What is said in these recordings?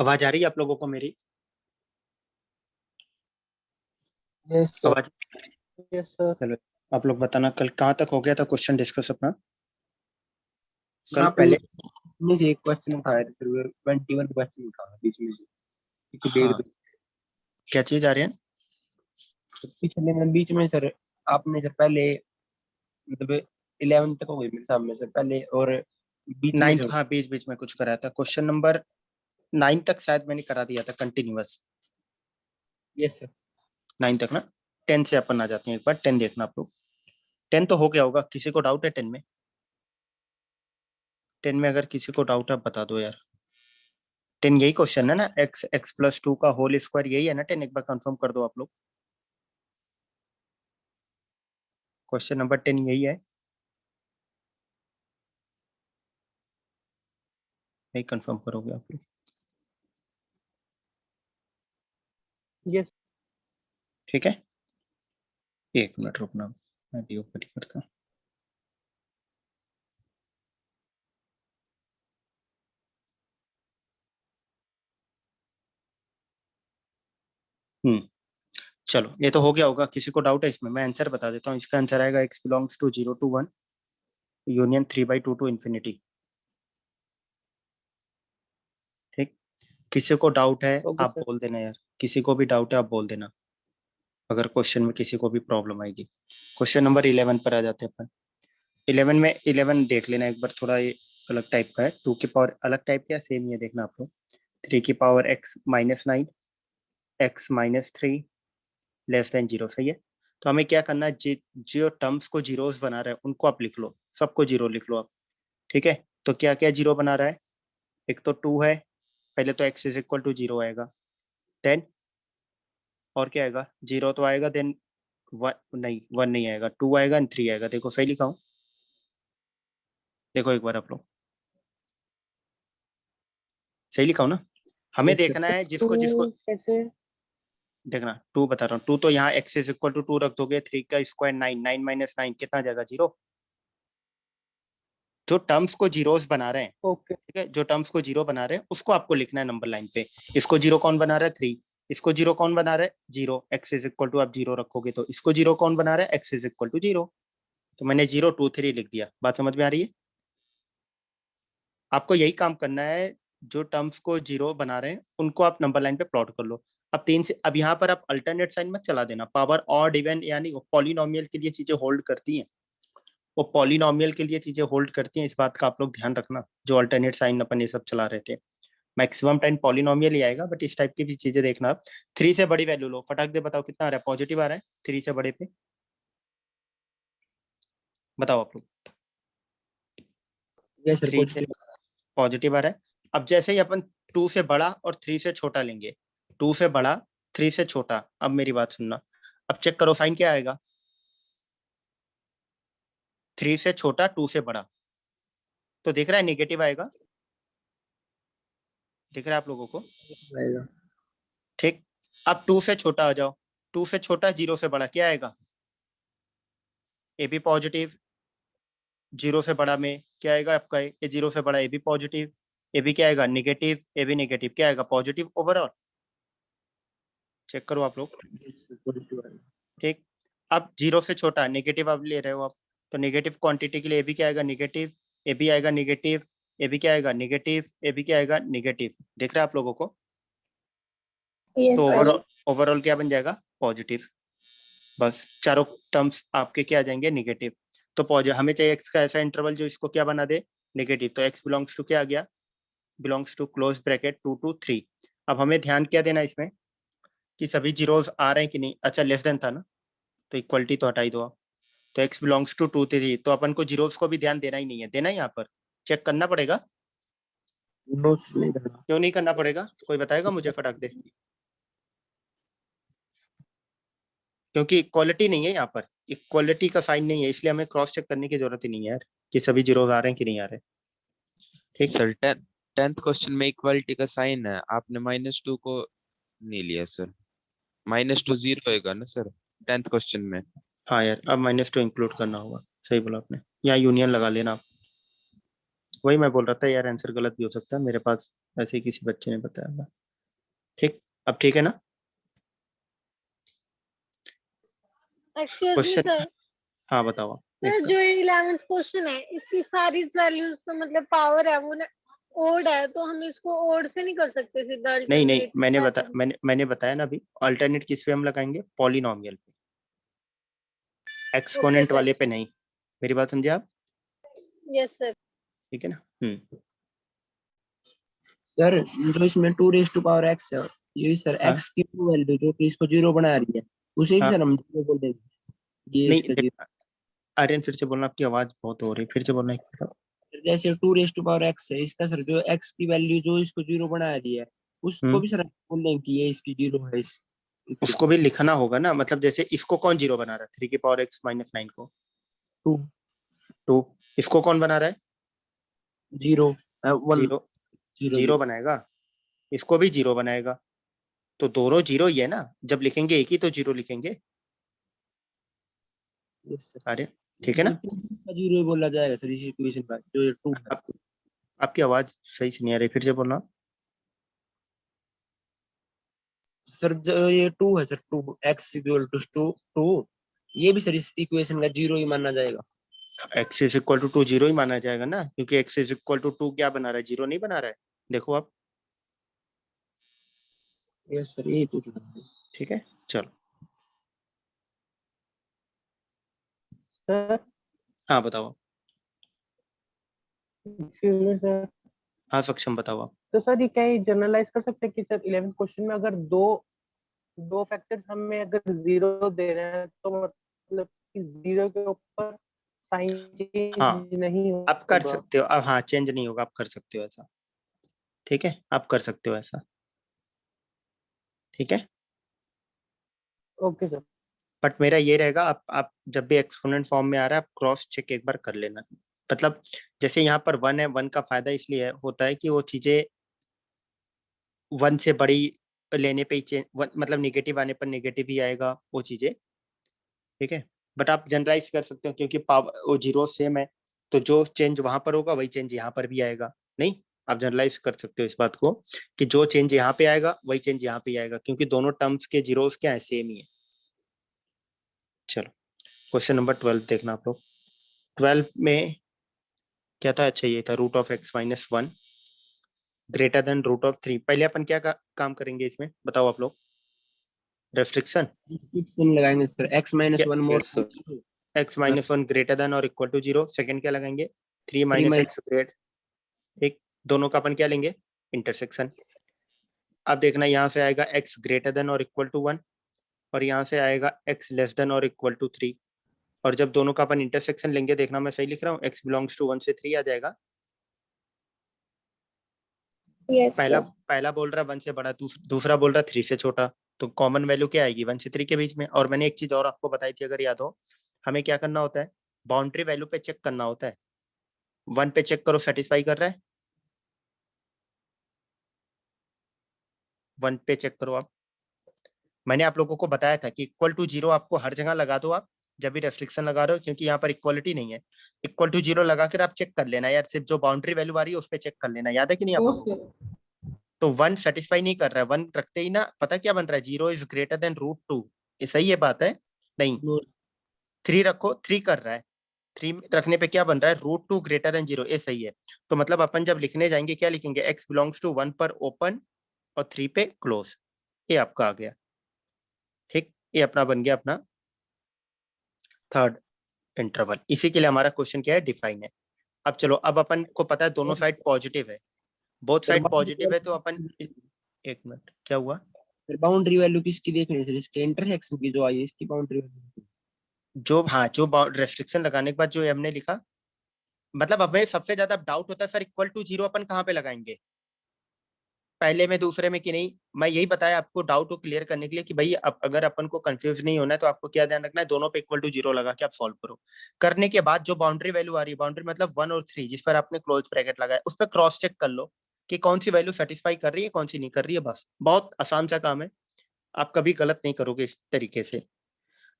आवाज आ रही है आप लोगों को मेरी? Yes sir. आवाज? Yes sir. चलो, आप लोग बताना कल कहाँ तक हो गया था क्वेश्चन डिस्कस अपना? कल यहाँ पे पहले। में से एक क्वेश्चन उठाया था सर, 21 क्वेश्चन उठाया बीच में से, पीछे डेढ़ हाँ, क्या चीज आ रही है? पिछले में बीच में सर, आपने सर पहले मतलब 11 तक हो गई मेरे सामने से पहले, और बीच में नाइन्थ, से। हाँ बीच बीच में कुछ कराया था, क्वेश्चन नंबर 9 तक शायद मैंने करा दिया था कंटिन्यूअस। Yes sir. 9 तक ना। 10 से अपन आ जाते हैं, एक बार 10 देखना आप लोग। 10 तो हो गया होगा, किसी को डाउट है 10 में? 10 में अगर किसी को डाउट है बता दो यार। 10 यही क्वेश्चन है ना, एक्स एक्स प्लस 2 का होल स्क्वायर, यही है ना 10? एक बार कंफर्म कर दो आप लोग। क्वेश्चन नंबर 10 यही है, नहीं कंफर्म करोगे आप लोग? यस। ठीक है, एक मिनट रुकना, मैं भी ऊपर ही करता हूँ। चलो, ये तो हो गया होगा, किसी को डाउट है इसमें? मैं आंसर बता देता हूँ, इसका आंसर आएगा x belongs to 0 to 1 union 3/2 to infinity। ठीक, किसी को डाउट है ओके आप सर। बोल देना यार, किसी को भी डाउट है आप बोल देना, अगर क्वेश्चन में किसी को भी प्रॉब्लम आएगी। क्वेश्चन नंबर 11 पर आ जाते हैं अपन। 11 में 11 देख लेना एक बार, थोड़ा ये अलग टाइप का है। 2 की पावर अलग टाइप का, सेम ही है, देखना आप लोग। 3 की power x-9, x-3 less than 0, सही है। तो हमें क्या करना है, जो टर्म्स को जीरोस बना रहे हैं उनको आप लिख लो, सबको जीरो लिख लो आप। ठीक है, तो क्या क्या जीरो बना रहा है? एक तो 2 है, पहले तो x इज इक्वल टू 0 आएगा, देन और क्या आएगा? 0 तो आएगा, देन 1 नहीं, 1 नहीं आएगा, 2 आएगा एंड 3 आएगा। देखो सही लिखा हूँ? देखो एक बार आप लोग, सही लिखा हूँ ना? हमें यस देखना सर। है तो जिसको जिसको कैसे? देखना, 2 बता रहा हूँ। 2 तो यहाँ x इज इक्वल टू 2 रख दोगे, 3 का स्क्वायर 9, 9 माइनस 9 कितना आ जाएगा? 0। जो टर्म्स को जीरोस बना रहे हैं, ओके। ठीक है, जो टर्म्स को जीरो बना रहे हैं उसको आपको लिखना है नंबर लाइन पे। इसको जीरो कौन बना रहा है? 3। इसको जीरो कौन बना रहा है? 0। एक्स इज इक्वल टू आप 0 रखोगे तो इसको जीरो कौन बना रहा है? X is equal to 0। तो मैंने 0 2 3 लिख दिया। बात समझ में आ रही है? आपको यही काम करना है, जो टर्म्स को जीरो बना रहे हैं उनको आप नंबर लाइन पे प्लॉट कर लो। अब 3 से, अब यहाँ पर आप अल्टरनेट साइन मत चला देना, पावर ऑड इवन यानी पॉलिनोमियल के लिए चीजें होल्ड करती हैं, वो पॉलिनोमियल के लिए चीजें होल्ड करती हैं, इस बात का आप लोग ध्यान रखना। जो अल्टरनेट साइन अपन ये सब चला रहे थे, मैक्सिमम टाइम पॉलिनोमियल ही आएगा, बट इस टाइप की भी चीजें देखना आप। 3 से बड़ी वैल्यू लो, फटाक दे बताओ कितना आ रहा है? पॉजिटिव आ रहा है 3 से बड़े पे? बताओ आप लोग। यस सर, 3 से पॉजिटिव। पॉजिटिव आ रहा है। अब जैसे ही अपन 2 से बड़ा और 3 से छोटा लेंगे, 2 से बड़ा 3 से छोटा, अब मेरी बात सुनना, अब चेक करो साइन क्या आएगा? 3 से छोटा 2 से बड़ा, तो दिख रहा है निगेटिव आएगा, दिख रहा है आप लोगों को? आएगा। ठीक, अब 2 से छोटा आ जाओ, 2 से छोटा 0 से बड़ा क्या आएगा? ए भी पॉजिटिव। 0 से बड़ा में क्या आएगा आपका? ये 0 से बड़ा, ए भी पॉजिटिव। ए भी क्या आएगा? निगेटिव। ए भी निगेटिव, क्या आएगा? Positive overall. चेक करो आप लोग। यस सर, पॉजिटिव आएगा। ठीक, अब 0 से छोटा नेगेटिव आप ले रहे हो आप, तो नेगेटिव क्वांटिटी के लिए ए भी क्या आएगा? निगेटिव। ए भी आएगा निगेटिव, ए भी क्या आएगा? निगेटिव, ए भी क्या आएगा? निगेटिव। दिख रहा है आप लोगों को? यस तो सर। ओवरऑल, ओवरऑल क्या बन जाएगा? पॉजिटिव। बस चारों टर्म्स आपके क्या आ जाएंगे? निगेटिव। तो पॉजिटिव हमें चाहिए एक्स का ऐसा इंटरवल जो इसको क्या बना दे? नेगेटिव। तो एक्स बिलोंग्स टू क्या आ गया? Belongs to close bracket 2 to 3। अब हमें ध्यान क्या देना है इसमें, कि सभी जीरोस आ रहे हैं कि नहीं? अच्छा, लेस देन था ना, तो इक्वलिटी तो हटा ही दो आप। तो x बिलोंग्स टू 2 3, तो अपन को जीरोस को भी ध्यान देना ही नहीं है, देना है यहाँ पर? चेक करना पड़ेगा? नो सर, नहीं करना। क्यों नहीं करना पड़ेगा? कोई बताएगा मुझे फटाक दे? क्योंकि इक्वालिटी नहीं है यहाँ पर, इक्वालिटी का साइन नहीं है, इसलिए हमें क्रॉस चेक करने की जरूरत ही नहीं है यार, कि सभी जीरोस आ रहे हैं कि नहीं आ रहे। ठीक, सर 10th क्वेश्चन में इक्वालिटी का साइन है, आपने -2 को नहीं लिया सर। -2 0 होएगा ना सर 10th क्वेश्चन में? हाँ यार, अब -2 इंक्लूड करना होगा, सही बोला आपने, यहाँ यूनियन लगा लेना आप। वही मैं बोल रहा था यार, आंसर गलत भी हो सकता है, मेरे पास ऐसे ही किसी बच्चे ने बताया था। ठीक, अब ठीक है ना? एक्सक्यूज मी क्वेश्चन, सर, हाँ बताओ। सर जो 11th क्वेश्चन है इसकी सारी वैल्यूज तो मतलब पावर है वो ना ओड है, तो हम इसको ओड से नहीं कर सकते सीधा नहीं नहीं, अल्टरनेट मैंने बता मेथड? मैंने बताया ना अभी, अल्टरनेट किस पे हम लगाएंगे? पॉलिनोमियल पे, ओके एक्सपोनेंट सर, वाले पे नहीं। मेरी बात समझे आप? Yes sir. ठीक है ना? सर जो इसमें 2 raised to power x है, ये सर हाँ x की वैल्यू जो कि इसको 0 बना रही है, उसे भी हाँ। सर हम 0 बोल देंगे, ये नहीं इसका 0। आर्यन, फिर से बोलना, आपकी आवाज बहुत हो रही है, फिर से बोलना एक बार। जैसे 2 raised to power x है, इसका सर जो x की वैल्यू जो इसको 0 बना रही है, उसको हम्म भी सर हम बोल देंगे कि ये इसकी 0 है इस उसको भी लिखना होगा ना, मतलब जैसे इसको कौन जीरो बना रहा है? 3 की पावर x - 9 को 2 2। इसको कौन बना रहा है? 0 1 जीरो 0 जीरो 0। बनाएगा, इसको भी जीरो बनाएगा, तो दोनों जीरो ही है ना, जब लिखेंगे एक ही तो जीरो लिखेंगे। यस सर, अरे ठीक है ये ना? 2 का 0 बोला जाएगा सर इस इक्वेशन का, जो ये 2 है। आप, आपकी आवाज सही से नहीं आ रही, फिर से बोलना। सर जो ये 2 है सर, 2 x इक्वल टू 2, ये भी सर इस इक्वेशन का 0 ही माना जाएगा। x = 2 जीरो ही माना जाएगा ना, क्योंकि x = 2 क्या बना रहा है? जीरो नहीं बना रहा है, देखो आप। यस सर, यही पूछ रहा हूँ। ठीक है, चलो। सर हाँ बताओ। एक्सक्यूज मी सर, हाँ सक्षम, बताओ आप। तो सर ये क्या जनरलाइज कर सकते हैं कि सर 11th क्वेश्चन में अगर दो दो फैक्टर्स हमें अगर जीरो दे रहे हैं तो मतलब कि जीरो के ऊपर साइन हाँ चेंज नहीं आप कर होगा? सकते हो, अब हाँ चेंज नहीं होगा, आप कर सकते हो ऐसा। ठीक है, आप कर सकते हो ऐसा। ठीक है, ओके सर। बट मेरा ये रहेगा, आप जब भी एक्सपोनेंट फॉर्म में आ रहा है, आप क्रॉस चेक एक बार कर लेना। मतलब जैसे यहाँ पर 1 है, 1 का फायदा इसलिए होता है कि वो चीजें 1 से बड़ी लेने पे ही चेंज, मतलब नेगेटिव आने पर नेगेटिव ही आएगा वो चीजें। ठीक है, बट आप जनरलाइज कर सकते हो, क्योंकि पावर वो जीरो सेम है, तो जो चेंज वहां पर होगा वही चेंज यहाँ पर भी आएगा। नहीं, आप जनरलाइज कर सकते हो इस बात को, कि जो चेंज यहाँ पे आएगा वही चेंज यहाँ पे आएगा, क्योंकि दोनों टर्म्स के जीरोस क्या है? सेम ही है। चलो, क्वेश्चन नंबर 12 देखना आप लोग। 12 में क्या था? अच्छा ये था, √(x - 1) ग्रेटर देन √3। पहले अपन क्या काम करेंगे इसमें, बताओ आप लोग। रेस्ट्रिक्शन, फिक्सन लगाएंगे सर, x क्या? -1 more yes sir. x - 1 greater than और इक्वल टू 0। सेकंड क्या लगाएंगे? 3 - 3 x ग्रेट। ठीक, दोनों का अपन क्या लेंगे? इंटरसेक्शन। अब देखना, यहाँ से आएगा x ग्रेटर देन और इक्वल टू 1, और यहाँ से आएगा x लेस देन और इक्वल टू 3। और जब दोनों का अपन इंटरसेक्शन लेंगे, देखना मैं सही लिख रहा हूँ, x बिलोंग्स टू 1 से 3 आ जाएगा। यस पहला सर। पहला बोल रहा है 1 से बड़ा, दूसरा बोल रहा है 3 से छोटा, तो कॉमन वैल्यू क्या आएगी? 1 से 3 के बीच में। और मैंने एक चीज और आपको बताई थी, अगर याद हो, हमें क्या करना होता है? बाउंड्री वैल्यू पे चेक करना होता है। 1 पे चेक करो, सेटिस्फाई कर रहा है? 1 पे चेक करो आप। मैंने आप लोगों को बताया था कि इक्वल टू 0 आपको हर जगह लगा दो आप, जब भी रेस्ट्रिक्शन लगा रहे हो, क्योंकि यहाँ पर इक्वालिटी नहीं है। इक्वल टू 0 लगा कर आप चेक कर लेना यार, सिर्फ जो बाउंड्री वैल्यू आ रही है उस पर चेक कर लेना, याद है कि नहीं आप लोगों को? तो 1 सेटिस्फाई नहीं कर रहा है, 1 रखते ही ना पता क्या बन रहा है? 0 इज ग्रेटर देन √2। ये सही है बात है? नहीं, मोर। 3 रखो, 3 कर रहा है, 3 रखने पे क्या बन रहा है? √2 ग्रेटर देन 0, ये सही है। तो मतलब अपन जब लिखने जाएंगे क्या लिखेंगे? x बिलोंग्स टू 1 पर ओपन और 3 पे क्लोज। ये आपका आ गया। ठीक, ये अपना बन गया अपना थर्ड इंटरवल। इसी के लिए हमारा क्वेश्चन क्या है? डिफाइन है। अब चलो, अब अपन को पता है दोनों साइड पॉजिटिव है, बोथ सर साइड पॉजिटिव है, तो अपन एक मिनट, क्या हुआ? बाउंड्री वैल्यू किसकी देखनी है सर? इसके इंटरसेक्शन की जो आई है, इसकी बाउंड्री वैल्यू। जो हाँ, जो रेस्ट्रिक्शन लगाने के बाद जो हमने लिखा, मतलब हमें सबसे ज्यादा डाउट होता है सर, इक्वल टू 0 अपन कहाँ पे लगाएंगे? पहले में, दूसरे में कि नहीं? मैं यही बताया आपको डाउट को क्लियर करने के लिए कि भाई अब अगर अपन को कंफ्यूज नहीं होना है, तो आपको क्या ध्यान रखना है? दोनों पे इक्वल टू 0 लगा के आप सॉल्व करो। करने के बाद जो बाउंड्री वैल्यू आ रही है, बाउंड्री मतलब 1 और 3, जिस पर आपने क्लोज ब्रैकेट लगाया, उस पर क्रॉस चेक कर लो कि कौन सी वैल्यू सेटिस्फाई कर रही है, कौन सी नहीं कर रही है। बस बहुत आसान सा काम है, आप कभी गलत नहीं करोगे इस तरीके से।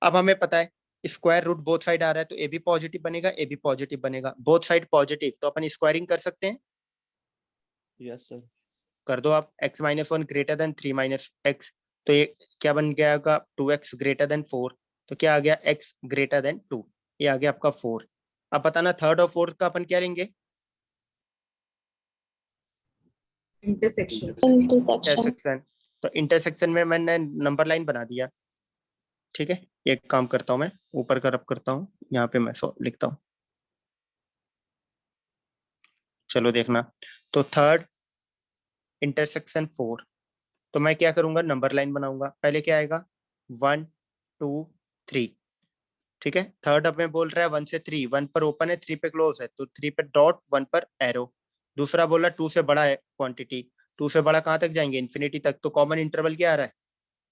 अब हमें पता है स्क्वायर रूट बोथ साइड आ रहा है तो ए भी पॉजिटिव बनेगा, ए भी पॉजिटिव बनेगा, बोथ साइड पॉजिटिव, तो अपन स्क्वायरिंग कर सकते हैं। Yes sir. कर दो आप, x minus 1 greater then 3 minus x, तो ये क्या बन गया होगा 2x ग्रेटर देन 4, तो क्या आ गया x ग्रेटर देन 2, ये आ गया आपका 4। अब बताना थर्ड और फोर्थ का अपन क्या लेंगे? इंटरसेक्शन। तो इंटरसेक्शन में मैंने नंबर लाइन बना दिया, ठीक है। एक काम करता हूँ मैं, ऊपर का रब करता हूँ, यहाँ पे मैं लिखता हूँ, चलो देखना। तो थर्ड इंटरसेक्शन 4, तो मैं क्या करूंगा, नंबर लाइन बनाऊंगा। पहले क्या आएगा 1 2 3, ठीक है। थर्ड अब मैं बोल रहा है 1 से 3, 1 पर ओपन है 3 पे क्लोज है, तो 3 पे डॉट 1 पर एरो। दूसरा बोला 2 से बड़ा है क्वांटिटी, 2 से बड़ा कहाँ तक जाएंगे, इन्फिनिटी तक, तो कॉमन इंटरवल क्या आ रहा है,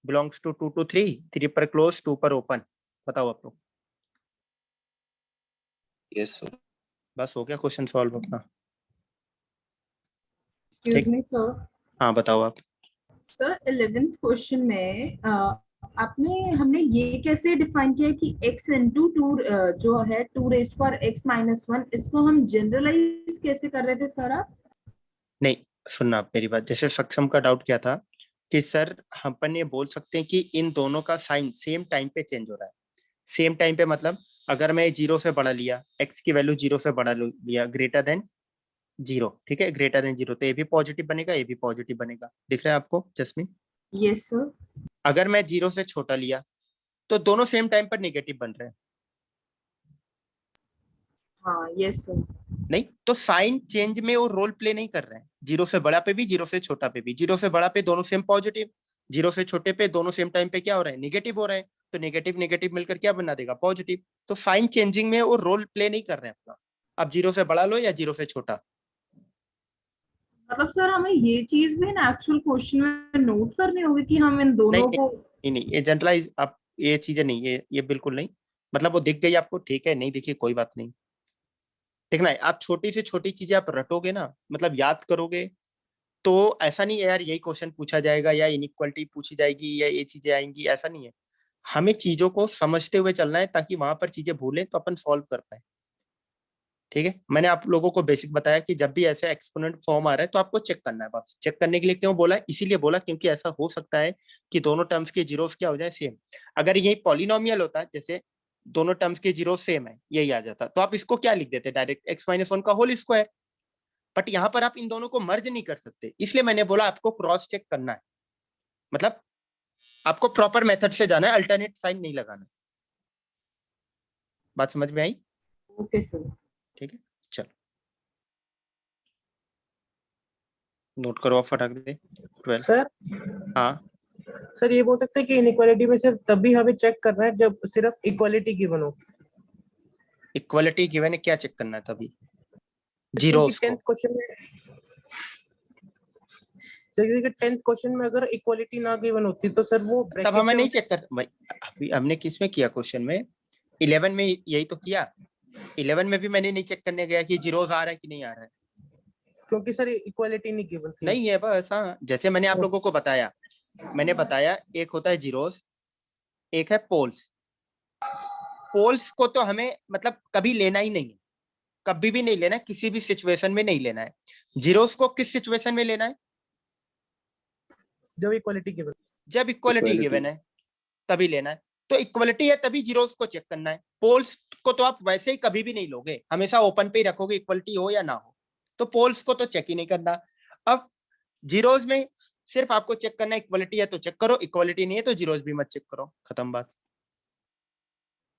बिलोंग्स टू 2 to 3, 3 पर क्लोज 2 पर ओपन। बताओ आप लोग। Yes sir. बस हो गया क्वेश्चन सॉल्व अपना। एक्सक्यूज ठीक। मी सर। हाँ बताओ आप। सर 11th क्वेश्चन में हमने ये कैसे डिफाइन किया कि x इंटू टू जो है 2 रेज्ड पावर x माइनस 1, इसको हम जनरलाइज कैसे कर रहे थे सर आप? नहीं सुनना आप मेरी बात, जैसे सक्षम का डाउट क्या था कि सर अपन ये बोल सकते हैं कि इन दोनों का साइन सेम टाइम पे चेंज हो रहा है। सेम टाइम पे मतलब अगर मैं 0 से बड़ा लिया, x की वैल्यू 0 से बड़ा लिया, ग्रेटर देन 0, ठीक है, ग्रेटर देन 0, तो ये भी पॉजिटिव बनेगा, ये भी पॉजिटिव बनेगा। दिख रहा है आपको जस्मीन? Yes sir. अगर मैं 0 से छोटा लिया तो दोनों सेम टाइम पर नेगेटिव बन रहे हैं। हाँ यस सर। नहीं तो साइन चेंज में वो रोल प्ले नहीं कर रहे हैं, 0 से बड़ा पे भी 0 से छोटा पे भी। 0 से बड़ा पे दोनों सेम पॉजिटिव, 0 से छोटे पे दोनों सेम टाइम पे क्या हो रहा है, नेगेटिव हो रहा है, तो नेगेटिव नेगेटिव मिलकर क्या बना देगा, पॉजिटिव। तो साइन चेंजिंग में वो रोल प्ले नहीं कर रहे हैं अपना। आप 0 से बड़ा लो या 0 से छोटा। मतलब सर हमें ये चीज भी ना एक्चुअल क्वेश्चन में नोट करनी होगी कि हम इन नहीं दोनों को। नहीं, ये जनरलाइज आप ये चीजें नहीं, ये बिल्कुल नहीं। मतलब वो दिख गई आपको, ठीक है, नहीं दिखी कोई बात नहीं। देखना है, आप छोटी से छोटी चीजें आप रटोगे ना, मतलब याद करोगे, तो ऐसा नहीं है यार यही क्वेश्चन पूछा जाएगा या इनइक्वालिटी पूछी जाएगी या ये चीजें आएंगी, ऐसा नहीं है। हमें चीजों को समझते हुए चलना है ताकि वहां पर चीजें भूलें तो अपन सॉल्व कर पाए, ठीक है। मैंने आप लोगों को बेसिक बताया कि जब भी ऐसे एक्सपोनेंट फॉर्म आ रहा है तो आपको चेक करना है। बस चेक करने के लिए क्यों बोला, इसीलिए बोला क्योंकि ऐसा हो सकता है कि दोनों टर्म्स के जीरोस क्या हो जाए सेम। अगर यही पॉलिनोमियल होता, जैसे दोनों टर्म्स के जीरो सेम है यही आ जाता, तो आप इसको क्या लिख देते डायरेक्ट x माइनस 1 का होल स्क्वायर। बट यहाँ पर आप इन दोनों को मर्ज नहीं कर सकते, इसलिए मैंने बोला आपको क्रॉस चेक करना है, मतलब आपको प्रॉपर मेथड से जाना है, अल्टरनेट साइन नहीं लगाना। बात समझ में आई? Okay sir. ठीक है चलो नोट करो, फटाक दे 12। सर हाँ सर ये बोल सकते हैं कि इनइक्वालिटी में सिर्फ तभी हमें चेक करना है जब सिर्फ इक्वालिटी गिवन हो। इक्वालिटी गिवन है, क्या चेक करना है तभी? क्योंकि जीरोस को। 10th क्वेश्चन में क्योंकि 10th क्वेश्चन में अगर इक्वालिटी ना गिवन होती तो सर वो तब हमें नहीं चेक कर भाई। अभी हमने किस में किया क्वेश्चन में, 11 में यही तो किया। 11 में भी मैंने नहीं चेक करने गया कि जीरोस आ रहा है कि नहीं आ रहा है, क्योंकि सर इक्वालिटी नहीं गिवन थी। नहीं है बस। हाँ जैसे मैंने आप लोगों को बताया, मैंने बताया एक होता है जीरोस, एक है पोल्स। पोल्स को तो हमें मतलब कभी लेना ही नहीं है, कभी भी नहीं लेना है, किसी भी सिचुएशन में नहीं लेना है। जीरोस को किस सिचुएशन में लेना है, जब इक्वालिटी गिवन। जब इक्वालिटी गिवन है तभी लेना है। तो इक्वालिटी है तभी जीरोस को चेक करना है। पोल्स को तो आप वैसे ही कभी भी नहीं लोगे, हमेशा ओपन पे ही रखोगे, इक्वालिटी हो या ना हो। तो पोल्स को तो चेक ही नहीं करना। अब जीरोस में सिर्फ आपको चेक करना है, इक्वालिटी है तो चेक करो, इक्वालिटी नहीं है तो जीरोस भी मत चेक करो, खत्म बात।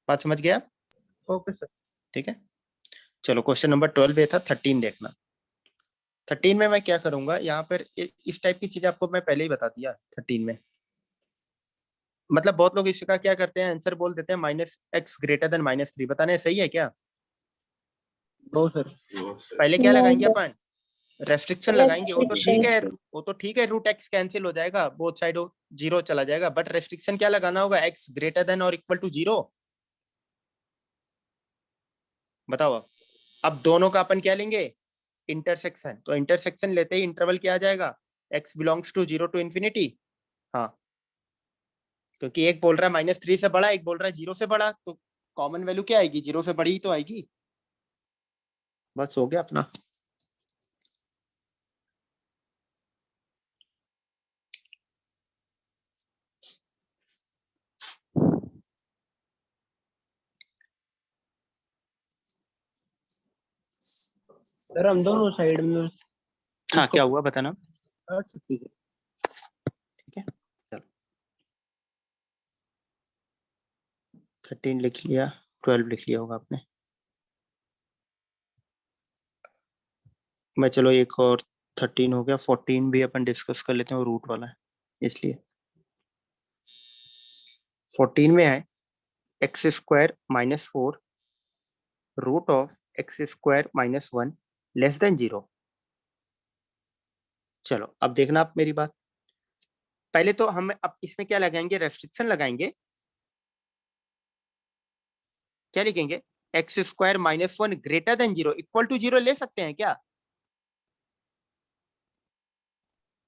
बात समझ गया? Okay sir. ठीक है चलो क्वेश्चन नंबर 12 ये था। 13 देखना। 13 में मैं क्या करूंगा, यहाँ पर इस टाइप की चीजें आपको मैं पहले ही बता दिया। 13 में मतलब बहुत लोग इसका क्या करते हैं, आंसर बोल देते हैं -x ग्रेटर देन -3। बताने सही है क्या? No sir. पहले क्या लगाएंगे अपन, रेस्ट्रिक्शन लगाएंगे। वो तो ठीक है, वो तो ठीक है, रूट x कैंसिल हो जाएगा, बोथ साइड 0 चला जाएगा, बट रेस्ट्रिक्शन क्या लगाना होगा, x ग्रेटर देन और इक्वल टू 0। बताओ अब दोनों का अपन क्या लेंगे, इंटरसेक्शन। तो इंटरसेक्शन लेते ही इंटरवल क्या आ जाएगा, x belongs to 0 to infinity. हाँ क्योंकि एक बोल रहा है -3 से बड़ा, एक बोल रहा है 0 से बड़ा, तो कॉमन वैल्यू क्या आएगी, 0 से बड़ी ही तो आएगी। बस हो गया अपना। सर हम दोनों साइड में हाँ इसको क्या हुआ बताना। काट सकते हैं। ठीक है चलो 13 लिख लिया, 12 लिख लिया होगा आपने। मैं चलो एक और 13 हो गया, 14 भी अपन डिस्कस कर लेते हैं, वो रूट वाला है इसलिए। 14 में है x square minus 4 root of x square minus 1 less than 0। चलो अब देखना आप मेरी बात, पहले तो हम अब इसमें क्या लगाएंगे, रेस्ट्रिक्शन लगाएंगे। क्या लिखेंगे, x square minus 1 greater than 0 equal to 0 ले सकते हैं क्या,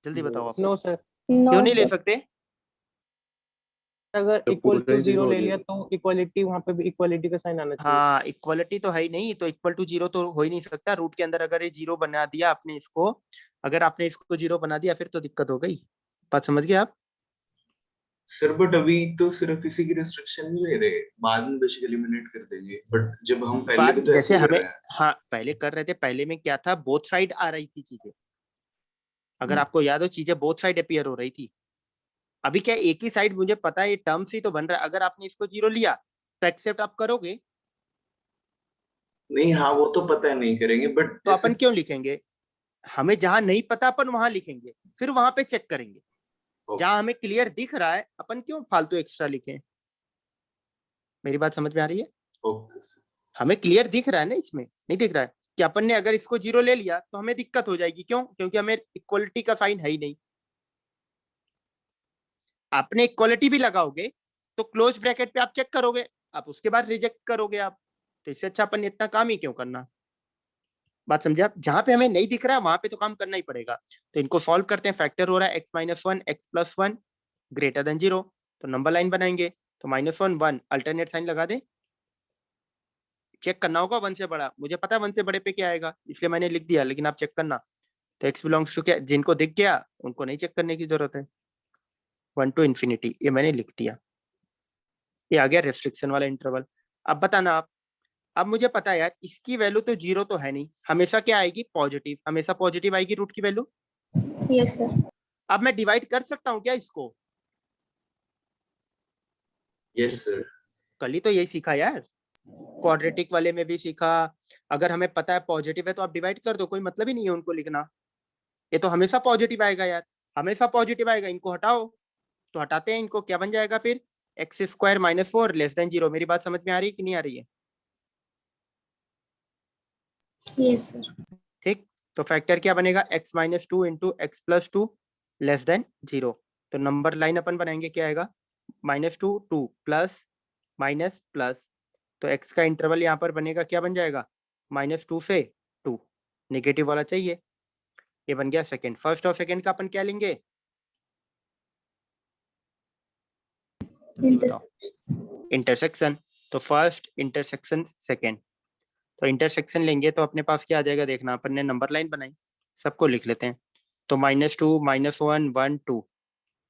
जल्दी बताओ आप। नो सर, क्यों नहीं ले सकते, अगर तो इक्वल पूरा टू ही 0 0 हो ले लिया जाएगा। तो इक्वालिटी वहां पे भी इक्वालिटी का साइन आना चाहिए। हाँ इक्वलिटी तो है ही नहीं, तो इक्वल टू 0 तो हो ही नहीं सकता। रूट के अंदर अगर ये 0 बना दिया आपने इसको, अगर आपने इसको 0 बना दिया फिर तो दिक्कत हो गई। बात समझ गए आप। सर बट अभी तो सिर्फ इसी की रिस्ट्रिक्शन नहीं ले रहे, बाद में बेसिक एलिमिनेट कर देंगे, बट जब हम पहले भी बात तो जैसे ऐसे कर हमें, रहे हैं। हाँ पहले कर रहे थे, पहले में क्या था, बोथ साइड आ रही थी चीजें, अगर आपको याद हो चीजें बोथ साइड अपीयर हो रही थी। अभी क्या एक ही साइड, मुझे पता है ये टर्म्स ही तो बन रहा है, अगर आपने इसको 0 लिया तो एक्सेप्ट आप करोगे, नहीं हाँ वो तो पता है नहीं करेंगे, बट तो जैसे अपन क्यों लिखेंगे, हमें जहां नहीं पता अपन वहां लिखेंगे, फिर वहां पे चेक करेंगे। जहां हमें क्लियर दिख रहा है अपन क्यों फालतू एक्स्ट्रा लिखें। मेरी बात समझ में आ रही है, ओके सर। हमें क्लियर दिख रहा है ना, इसमें नहीं दिख रहा है कि अपन ने अगर इसको 0 ले लिया तो हमें दिक्कत हो जाएगी, क्यों, क्योंकि हमें इक्वलिटी का साइन है ही नहीं। आपने इक्वलिटी भी लगाओगे तो क्लोज ब्रैकेट पे आप चेक करोगे, आप उसके बाद रिजेक्ट करोगे आप, तो इससे अच्छा अपन ने इतना काम ही क्यों करना। बात समझे आप, जहां पे हमें नहीं दिख रहा है वहां पे तो काम करना ही पड़ेगा। तो इनको सॉल्व करते हैं, फैक्टर हो रहा है x minus 1 x plus 1 greater than 0, तो नंबर लाइन बनाएंगे, तो -1 1 अल्टरनेट साइन लगा दे, चेक करना होगा 1 से बड़ा, मुझे पता है 1 से बड़े पे क्या आएगा इसलिए मैंने लिख दिया, लेकिन आप चेक करना। तो एक्स बिलोंग्स टू क्या, जिनको दिख गया उनको नहीं चेक करने की जरूरत है, 1 टू इन्फिनिटी, ये मैंने लिख दिया। ये आ गया रेस्ट्रिक्शन वाला इंटरवल। अब बताना आप, अब मुझे पता है यार इसकी वैल्यू तो 0 तो है नहीं, हमेशा क्या आएगी, पॉजिटिव, हमेशा पॉजिटिव आएगी रूट की वैल्यू। Yes sir. अब मैं डिवाइड कर सकता हूँ क्या इसको, यस सर। कल ही तो यही सीखा यार, क्वाड्रेटिक वाले में भी सीखा। अगर हमें पता है पॉजिटिव है तो आप डिवाइड कर दो, कोई मतलब ही नहीं है उनको लिखना, ये तो हमेशा पॉजिटिव आएगा यार, हमेशा पॉजिटिव आएगा। इनको हटाओ, तो हटाते हैं इनको, क्या बन जाएगा फिर, x square minus 4 less than 0। मेरी बात समझ में आ रही है कि नहीं आ रही है। Yes sir. ठीक, तो फैक्टर क्या बनेगा, x minus 2 into x plus 2 less than 0। तो नंबर लाइन अपन बनाएंगे, क्या आएगा, -2 2 प्लस माइनस प्लस, तो x का इंटरवल यहाँ पर बनेगा, क्या बन जाएगा, -2 से 2, नेगेटिव वाला चाहिए, ये बन गया सेकंड। फर्स्ट और सेकंड का अपन क्या लेंगे, इंटरसेक्शन। तो फर्स्ट इंटरसेक्शन सेकंड, तो इंटरसेक्शन लेंगे तो अपने पास क्या आ जाएगा, देखना अपन ने नंबर लाइन बनाई, सबको लिख लेते हैं। तो -2 -1 1 2,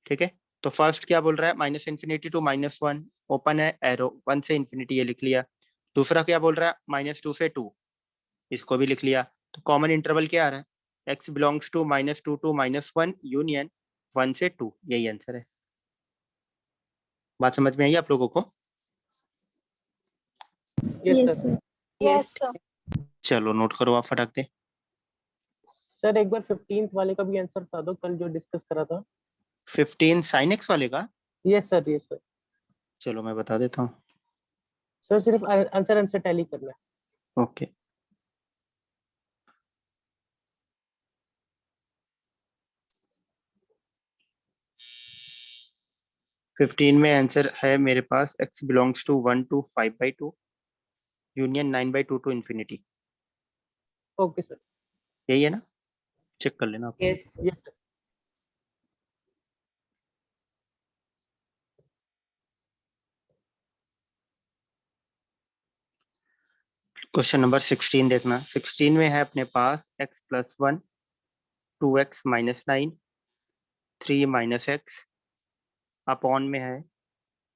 ठीक है। तो फर्स्ट क्या बोल रहा है, माइनस इन्फिनिटी टू -1, ओपन है एरो, 1 से इन्फिनिटी, ये लिख लिया। दूसरा क्या बोल रहा है, -2 से 2, इसको भी लिख लिया। तो कॉमन इंटरवल क्या आ रहा है, x belongs to -2 to -1 union 1 से 2, यही आंसर है। बात समझ में आई आप लोगों को। Yes sir. Yes sir. चलो नोट करो आप फटाक दे। सर एक बार 15th वाले का भी आंसर बता दो, कल जो डिस्कस करा था। 15 साइन एक्स वाले का, यस सर, यस सर। चलो मैं बता देता हूँ। सर सिर्फ आंसर आंसर टैली करना है। ओके, फिफ्टीन में आंसर है मेरे पास, x belongs to 1 to 5/2 union 9/2 to infinity, okay sir. यही है ना, चेक कर लेना आप। Yes sir. क्वेश्चन नंबर 16 देखना। 16 में है अपने पास x+1 2x - 9 3 - x अपॉन में है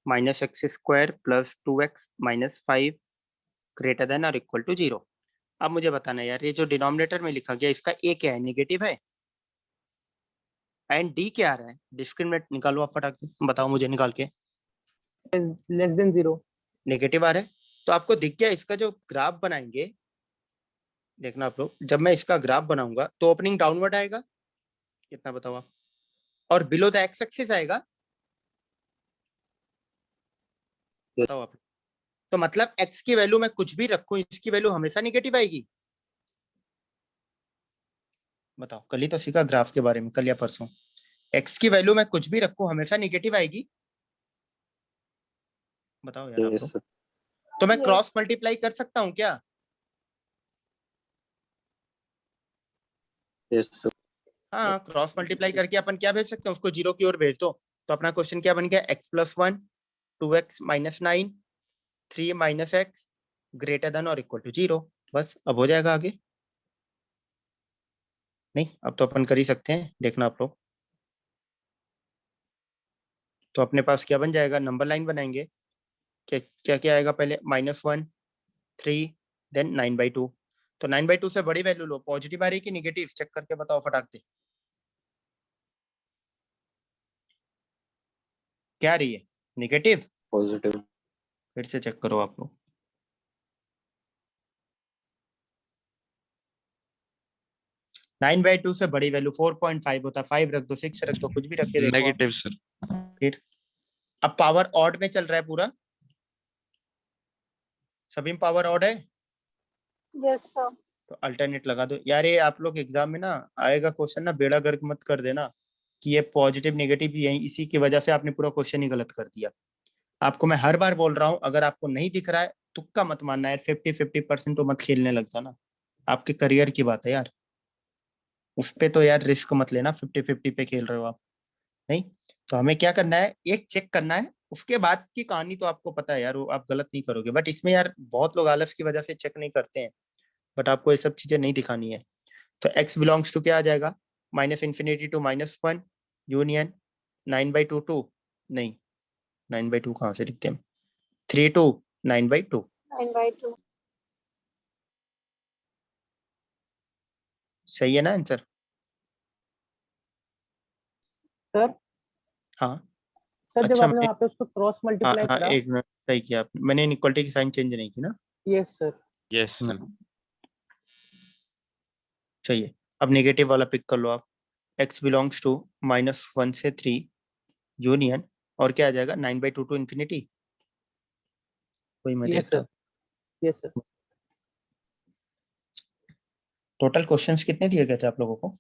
-x² + 2x - 5 ग्रेटर देन और इक्वल टू 0। अब मुझे बताना है यार, ये जो डिनोमिनेटर में लिखा गया इसका a क्या है, नेगेटिव है, एंड d क्या आ रहा है, डिस्क्रिमिनेंट निकालो आप फटाक से, बताओ मुझे निकाल के। Less than 0। नेगेटिव आ रहा है, तो आपको दिख गया इसका जो ग्राफ बनाएंगे, देखना आप लोग, जब मैं इसका ग्राफ बनाऊंगा तो ओपनिंग डाउनवर्ड आएगा, कितना बताओ आप, और बिलो द एक्स एक्सिस आएगा, बताओ आप। तो मतलब x की वैल्यू में कुछ भी रखूं, इसकी वैल्यू हमेशा निगेटिव आएगी। बताओ, कल ही तो सीखा ग्राफ के बारे में, कल या परसों। x की वैल्यू में कुछ भी रखूं हमेशा निगेटिव आएगी, बताओ यार आप लोग। तो मैं Yes. क्रॉस मल्टीप्लाई कर सकता हूं क्या? हाँ, क्रॉस मल्टीप्लाई करके अपन क्या भेज सकते हैं, उसको 0 की ओर भेज दो। तो अपना क्वेश्चन क्या बन गया, x+1 2x - 9 3 - x greater than और इक्वल टू 0। बस अब हो जाएगा आगे। नहीं, अब तो अपन कर ही सकते हैं, देखना आप लोग। तो अपने पास क्या बन जाएगा, नंबर लाइन बनाएंगे, क्या क्या आएगा पहले, -1 3 देन 9/2। तो 9/2 से बड़ी वैल्यू लो, पॉजिटिव आ रही है कि निगेटिव, चेक करके बताओ फटाक से, क्या आ रही है, निगेटिव पॉजिटिव। फिर से चेक करो आप लोग। नाइन बाई टू से बड़ी वैल्यू 4.5 होता है, 5 रख दो, 6 रख दो, कुछ भी रख के देखो आप। Negative sir. फिर अब पावर ऑड में चल रहा है पूरा, सभी में पावर ऑड है, Yes, sir. तो अल्टरनेट लगा दो यार। ये आप लोग एग्जाम में ना आएगा क्वेश्चन ना, बेड़ा गर्क मत कर देना कि ये पॉजिटिव नेगेटिव यही, इसी की वजह से आपने पूरा क्वेश्चन ही गलत कर दिया। आपको मैं हर बार बोल रहा हूँ, अगर आपको नहीं दिख रहा है तुक्का मत मानना यार, 50-50% तो मत खेलने लग जाना, आपके करियर की बात है यार, उस पे तो यार रिस्क मत लेना, 50-50 पे खेल रहे हो आप। नहीं, तो हमें क्या करना है, एक चेक करना है, उसके बाद की कहानी तो आपको पता है यार, वो आप गलत नहीं करोगे। बट इसमें यार बहुत लोग आलस की वजह से चेक नहीं करते हैं, बट आपको ये सब चीजें नहीं दिखानी है। तो x बिलोंग्स टू क्या आ जाएगा, -∞ to -1 यूनियन 9/2 2, नहीं 9/2 कहाँ से लिखते हैं, 3 to 9/2। 9/2. सही है ना आंसर? सर हाँ सर जब अच्छा, आपने वहाँ पे उसको क्रॉस हाँ मल्टीप्लाई हाँ करा। एक मिनट, सही किया आपने, मैंने इनइक्वालिटी की साइन चेंज नहीं की ना। Yes sir. Yes sir. चाहिए, अब नेगेटिव वाला पिक कर लो आप, x बिलोंग्स टू -1 से 3 यूनियन, और क्या आ जाएगा 9/2 टू इन्फिनिटी, वही मैं यस देख रहा। Sir. Yes sir. Total questions कितने दिए गए थे आप लोगों को?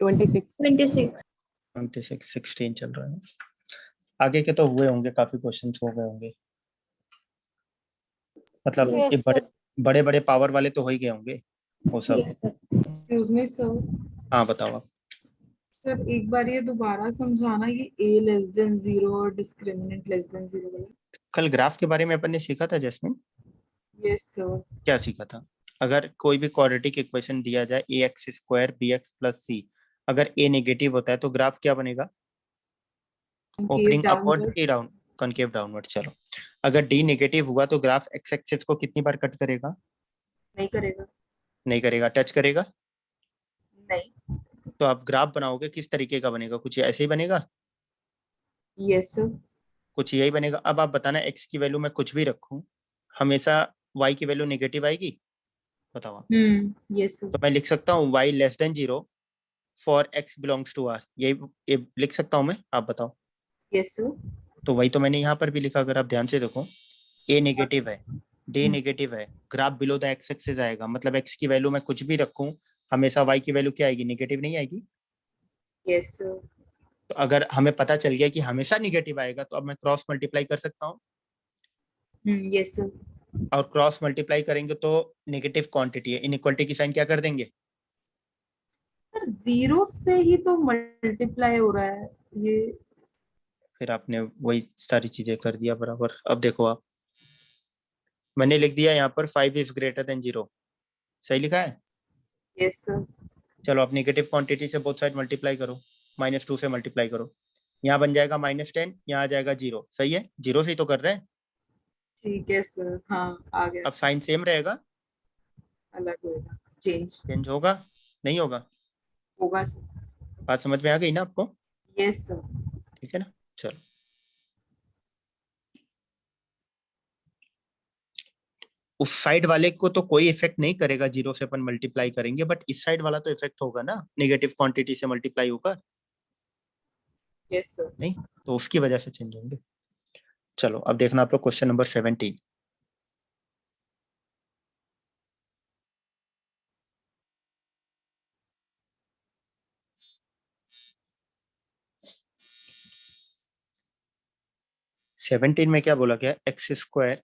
26। 26. 26 16 चल रहा है, आगे के तो हुए होंगे, काफी क्वेश्चंस हो गए होंगे, मतलब Yes, ये बड़े sir. बड़े बड़े पावर वाले तो हो ही गए होंगे वो सब। Yes, sir. Excuse me sir. हाँ बताओ आप। सर एक बार ये दोबारा समझाना, ये a लेस देन 0 और डिस्क्रिमिनेंट लेस देन 0 वाला। कल ग्राफ के बारे में अपन ने सीखा था जैस्मिन, यस सर। क्या सीखा था, अगर कोई भी क्वाड्रेटिक इक्वेशन दिया जाए ax² bx + c, अगर a नेगेटिव होता है तो ग्राफ क्या बनेगा, opening upward D down, concave downward. चलो, अगर d नेगेटिव हुआ तो ग्राफ x एक्सिस को कितनी बार कट करेगा, नहीं करेगा। नहीं करेगा, टच करेगा। नहीं। तो आप ग्राफ बनाओगे किस तरीके का बनेगा, कुछ ऐसे ही बनेगा, यस सर। कुछ यही बनेगा। अब आप बताना x की वैल्यू मैं कुछ भी रखूं, हमेशा y की वैल्यू नेगेटिव आएगी, बताओ आप। Yes sir. तो मैं लिख सकता हूँ y less than 0 for x belongs to r, ये लिख सकता हूँ मैं, आप बताओ। Yes sir. तो वही तो मैंने यहाँ पर भी लिखा, अगर आप ध्यान से देखो, a नेगेटिव है, d नेगेटिव है, graph below the x axis आएगा, मतलब x की वैल्यू मैं कुछ भी रखूं हमेशा y की वैल्यू क्या आएगी, नेगेटिव नहीं आएगी। Yes sir. तो अगर हमें पता चल गया कि हमेशा नेगेटिव आएगा, तो अब मैं क्रॉस मल्टीप्लाई कर सकता हूँ, यस सर। और क्रॉस मल्टीप्लाई करेंगे तो नेगेटिव क्वांटिटी है, इनइक्वालिटी की साइन क्या कर देंगे, सर 0 से ही तो मल्टीप्लाई हो रहा है ये। फिर आपने वही सारी चीजें कर दिया बराबर। अब देखो आप, मैंने लिख दिया यहाँ पर 5 इज ग्रेटर देन 0, सही लिखा है। Yes sir. चलो आप नेगेटिव क्वांटिटी से बोथ साइड मल्टीप्लाई करो, -2 से मल्टीप्लाई करो, यहाँ बन जाएगा -10, यहाँ आ जाएगा 0, सही है, 0 से ही तो कर रहे हैं। ठीक है सर, हाँ आ गया। अब साइन सेम रहेगा, अलग होगा, चेंज होगा नहीं होगा? होगा सर। बात समझ में आ गई ना आपको? Yes sir. ठीक है ना। चलो उस साइड वाले को तो कोई इफेक्ट नहीं करेगा, 0 से अपन मल्टीप्लाई करेंगे, बट इस साइड वाला तो इफेक्ट होगा ना, नेगेटिव क्वांटिटी से मल्टीप्लाई होगा यस सर। नहीं, तो उसकी वजह से चेंज होंगे। चलो अब देखना आप लोग क्वेश्चन नंबर 17। सेवनटीन में क्या बोला गया, x square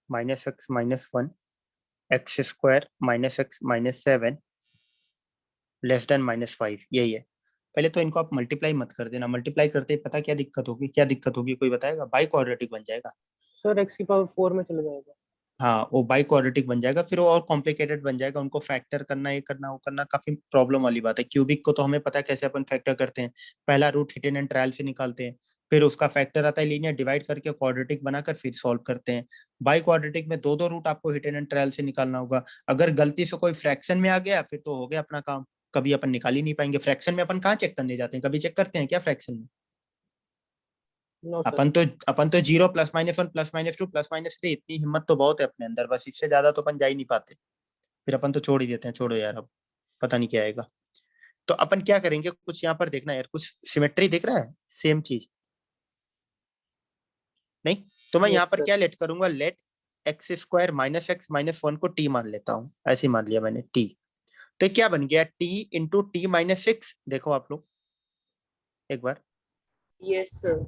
minus x minus 1 x square minus x minus 7 less than -5, यही है। पहले तो इनको आप मल्टीप्लाई मत कर देना, मल्टीप्लाई करते ही पता क्या दिक्कत होगी, क्या दिक्कत होगी कोई बताएगा? बाई क्वाड्रेटिक बन जाएगा। सर x की पावर 4 में चले जाएगा। हाँ वो बाई क्वाड्रेटिक बन जाएगा, फिर वो और कॉम्प्लिकेटेड बन जाएगा, उनको फैक्टर करना, ये करना वो करना, काफी प्रॉब्लम वाली बात है। क्यूबिक को तो हमें पता है कैसे अपन फैक्टर करते हैं, पहला रूट हिडन एंड ट्रायल से निकालते हैं, फिर उसका फैक्टर आता है लीनियर, डिवाइड करके क्वाड्रेटिक बनाकर फिर सॉल्व करते हैं। बाई क्वाड्रेटिक में दो रूट आपको हिडन एंड ट्रायल से निकालना होगा। अगर गलती से कोई फ्रैक्शन में आ गया फिर तो हो गया अपना काम, कभी अपन निकाल ही नहीं पाएंगे। फ्रैक्शन में अपन कहाँ चेक करने जाते हैं, कभी चेक करते हैं क्या फ्रैक्शन में? No sir. अपन तो 0 +-1 +-2 +-3, इतनी हिम्मत तो बहुत है अपने अंदर, बस इससे ज्यादा तो अपन जा ही नहीं पाते, फिर अपन तो छोड़ ही देते हैं, छोड़ो यार अब पता नहीं क्या आएगा। तो अपन क्या करेंगे, कुछ यहाँ पर देखना यार, कुछ सिमेट्री दिख रहा है, सेम चीज नहीं? तो मैं Yes, यहाँ पर sir. क्या लेट करूंगा, let x square minus x minus 1 को टी मान लेता हूँ, ऐसे ही मान लिया मैंने टी। तो क्या बन गया, टी इंटू टी -6, देखो आप लोग एक बार। Yes sir.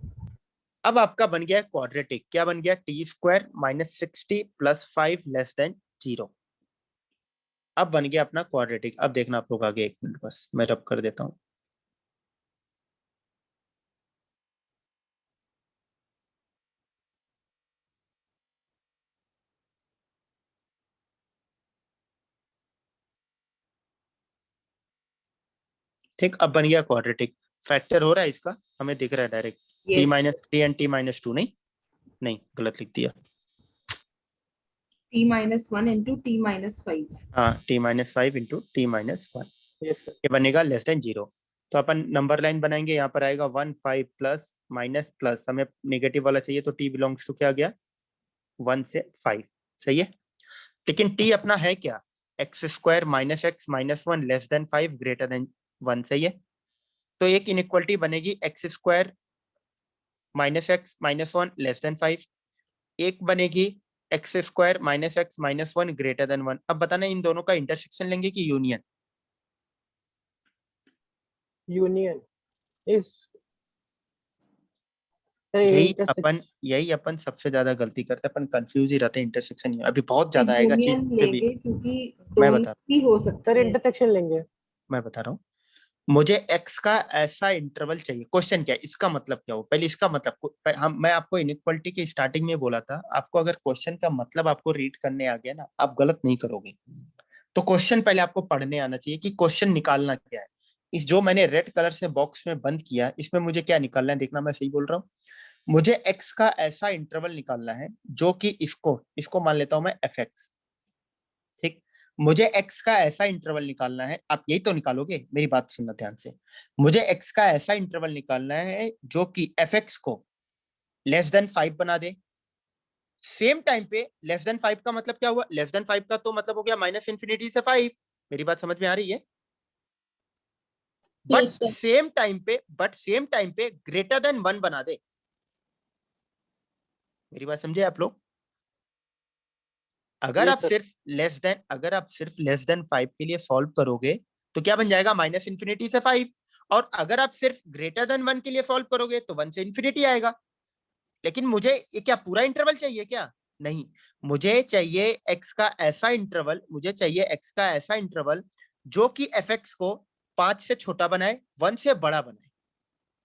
अब आपका बन गया क्वाड्रेटिक, क्या बन गया, टी स्क्वायर -60 +5 लेस देन 0। अब बन गया अपना क्वाड्रेटिक। अब देखना आप लोग आगे, एक मिनट बस मैं रब कर देता हूँ। ठीक, अब बन गया क्वाड्रेटिक, फैक्टर हो रहा है इसका, हमें दिख रहा है डायरेक्ट, टी -3 एंड टी -2, नहीं गलत लिख दिया, t-1 into t-5। हाँ t-5 into t-1, Yes, sir. ये बनेगा लेस देन 0। तो अपन नंबर लाइन बनाएंगे, यहाँ पर आएगा 1 5 प्लस माइनस प्लस, हमें नेगेटिव वाला चाहिए तो t बिलोंग्स टू क्या गया, 1 से 5, सही है। लेकिन t अपना है क्या, x square minus x minus 1 less then 5 greater than 1, सही है। तो एक इनइक्वालिटी बनेगी x square minus x minus 1 less then 5, एक बनेगी x square minus x minus 1 greater then 1। अब बताना इन दोनों का इंटरसेक्शन लेंगे कि यूनियन? Union is यही अपन सबसे ज्यादा गलती करते हैं, अपन कंफ्यूज ही रहते हैं, इंटरसेक्शन अभी बहुत ज्यादा आएगा चीज यूनियन भी, लेंगे क्योंकि मैं दोनों बता ही हो सकता सर है। इंटरसेक्शन लेंगे। मैं बता रहा हूँ, मुझे x का ऐसा इंटरवल चाहिए। क्वेश्चन क्या है, इसका मतलब क्या हो, पहले इसका मतलब मैं आपको इनइक्वालिटी के स्टार्टिंग में बोला था, आपको अगर क्वेश्चन का मतलब आपको रीड करने आ गया ना, आप गलत नहीं करोगे। तो क्वेश्चन पहले आपको पढ़ने आना चाहिए कि क्वेश्चन निकालना क्या है। इस जो मैंने रेड कलर से बॉक्स में बंद किया, इसमें मुझे क्या निकालना है, देखना मैं सही बोल रहा हूँ। मुझे x का ऐसा इंटरवल निकालना है जो कि इसको मान लेता हूं मैं fx, ठीक। मुझे x का ऐसा इंटरवल निकालना है, आप यही तो निकालोगे, मेरी बात सुनना ध्यान से। मुझे x का ऐसा इंटरवल निकालना है जो कि fx को लेस देन 5 बना दे। सेम टाइम पे लेस देन 5 का मतलब क्या हुआ, लेस देन 5 का तो मतलब हो गया -∞ से 5, मेरी बात समझ में आ रही है? बट सेम टाइम पे ग्रेटर देन 1 बना दे, मेरी बात समझे आप लोग? अगर आप सिर्फ लेस देन 5 के लिए सॉल्व करोगे तो क्या बन जाएगा, -∞ से 5, और अगर आप सिर्फ ग्रेटर देन 1 के लिए सॉल्व करोगे तो 1 से इंफिनिटी आएगा। लेकिन मुझे ये क्या पूरा इंटरवल चाहिए क्या? नहीं, मुझे चाहिए x का ऐसा इंटरवल जो कि fx को 5 से छोटा बनाए, 1 से बड़ा बनाए।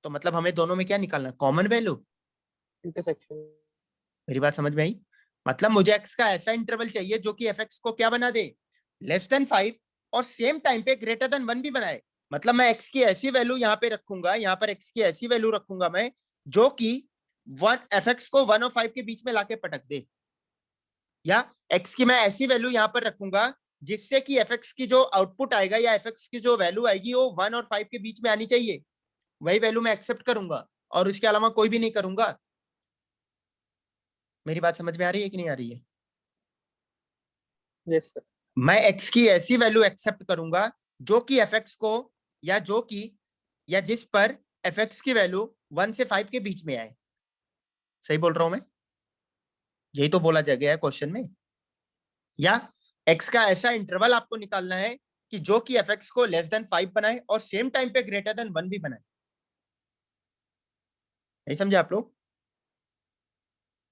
तो मतलब हमें दोनों में क्या निकालना है, कॉमन वैल्यू। इंटरसेक्शन। मेरी बात समझ में आई? मतलब मुझे x का ऐसा इंटरवल चाहिए जो कि fx को क्या बना दे, लेस देन 5 और सेम टाइम पे ग्रेटर देन 1 भी बनाए। मतलब मैं x की ऐसी वैल्यू यहाँ पे रखूंगा, यहाँ पर x की ऐसी वैल्यू रखूंगा मैं जो कि 1 fx को 1 और 5 के बीच में लाके पटक दे, या x की मैं ऐसी वैल्यू यहाँ पर रखूंगा जिससे कि fx की जो आउटपुट आएगा या fx की जो वैल्यू आएगी वो 1 और 5 के बीच में आनी चाहिए, वही वैल्यू मैं एक्सेप्ट करूंगा और उसके अलावा कोई भी नहीं करूंगा। मेरी बात समझ में आ रही है कि नहीं आ रही है? Yes sir. मैं x की ऐसी वैल्यू एक्सेप्ट करूंगा जो कि fx को या जिस पर fx की वैल्यू 1 से 5 के बीच में आए। सही बोल रहा हूं मैं? यही तो बोला जा गया है क्वेश्चन में। या x का ऐसा इंटरवल आपको निकालना है कि जो कि fx को लेस देन 5 बनाए और सेम टाइम पे ग्रेटर देन 1 भी बनाए। नहीं समझे आप लोग?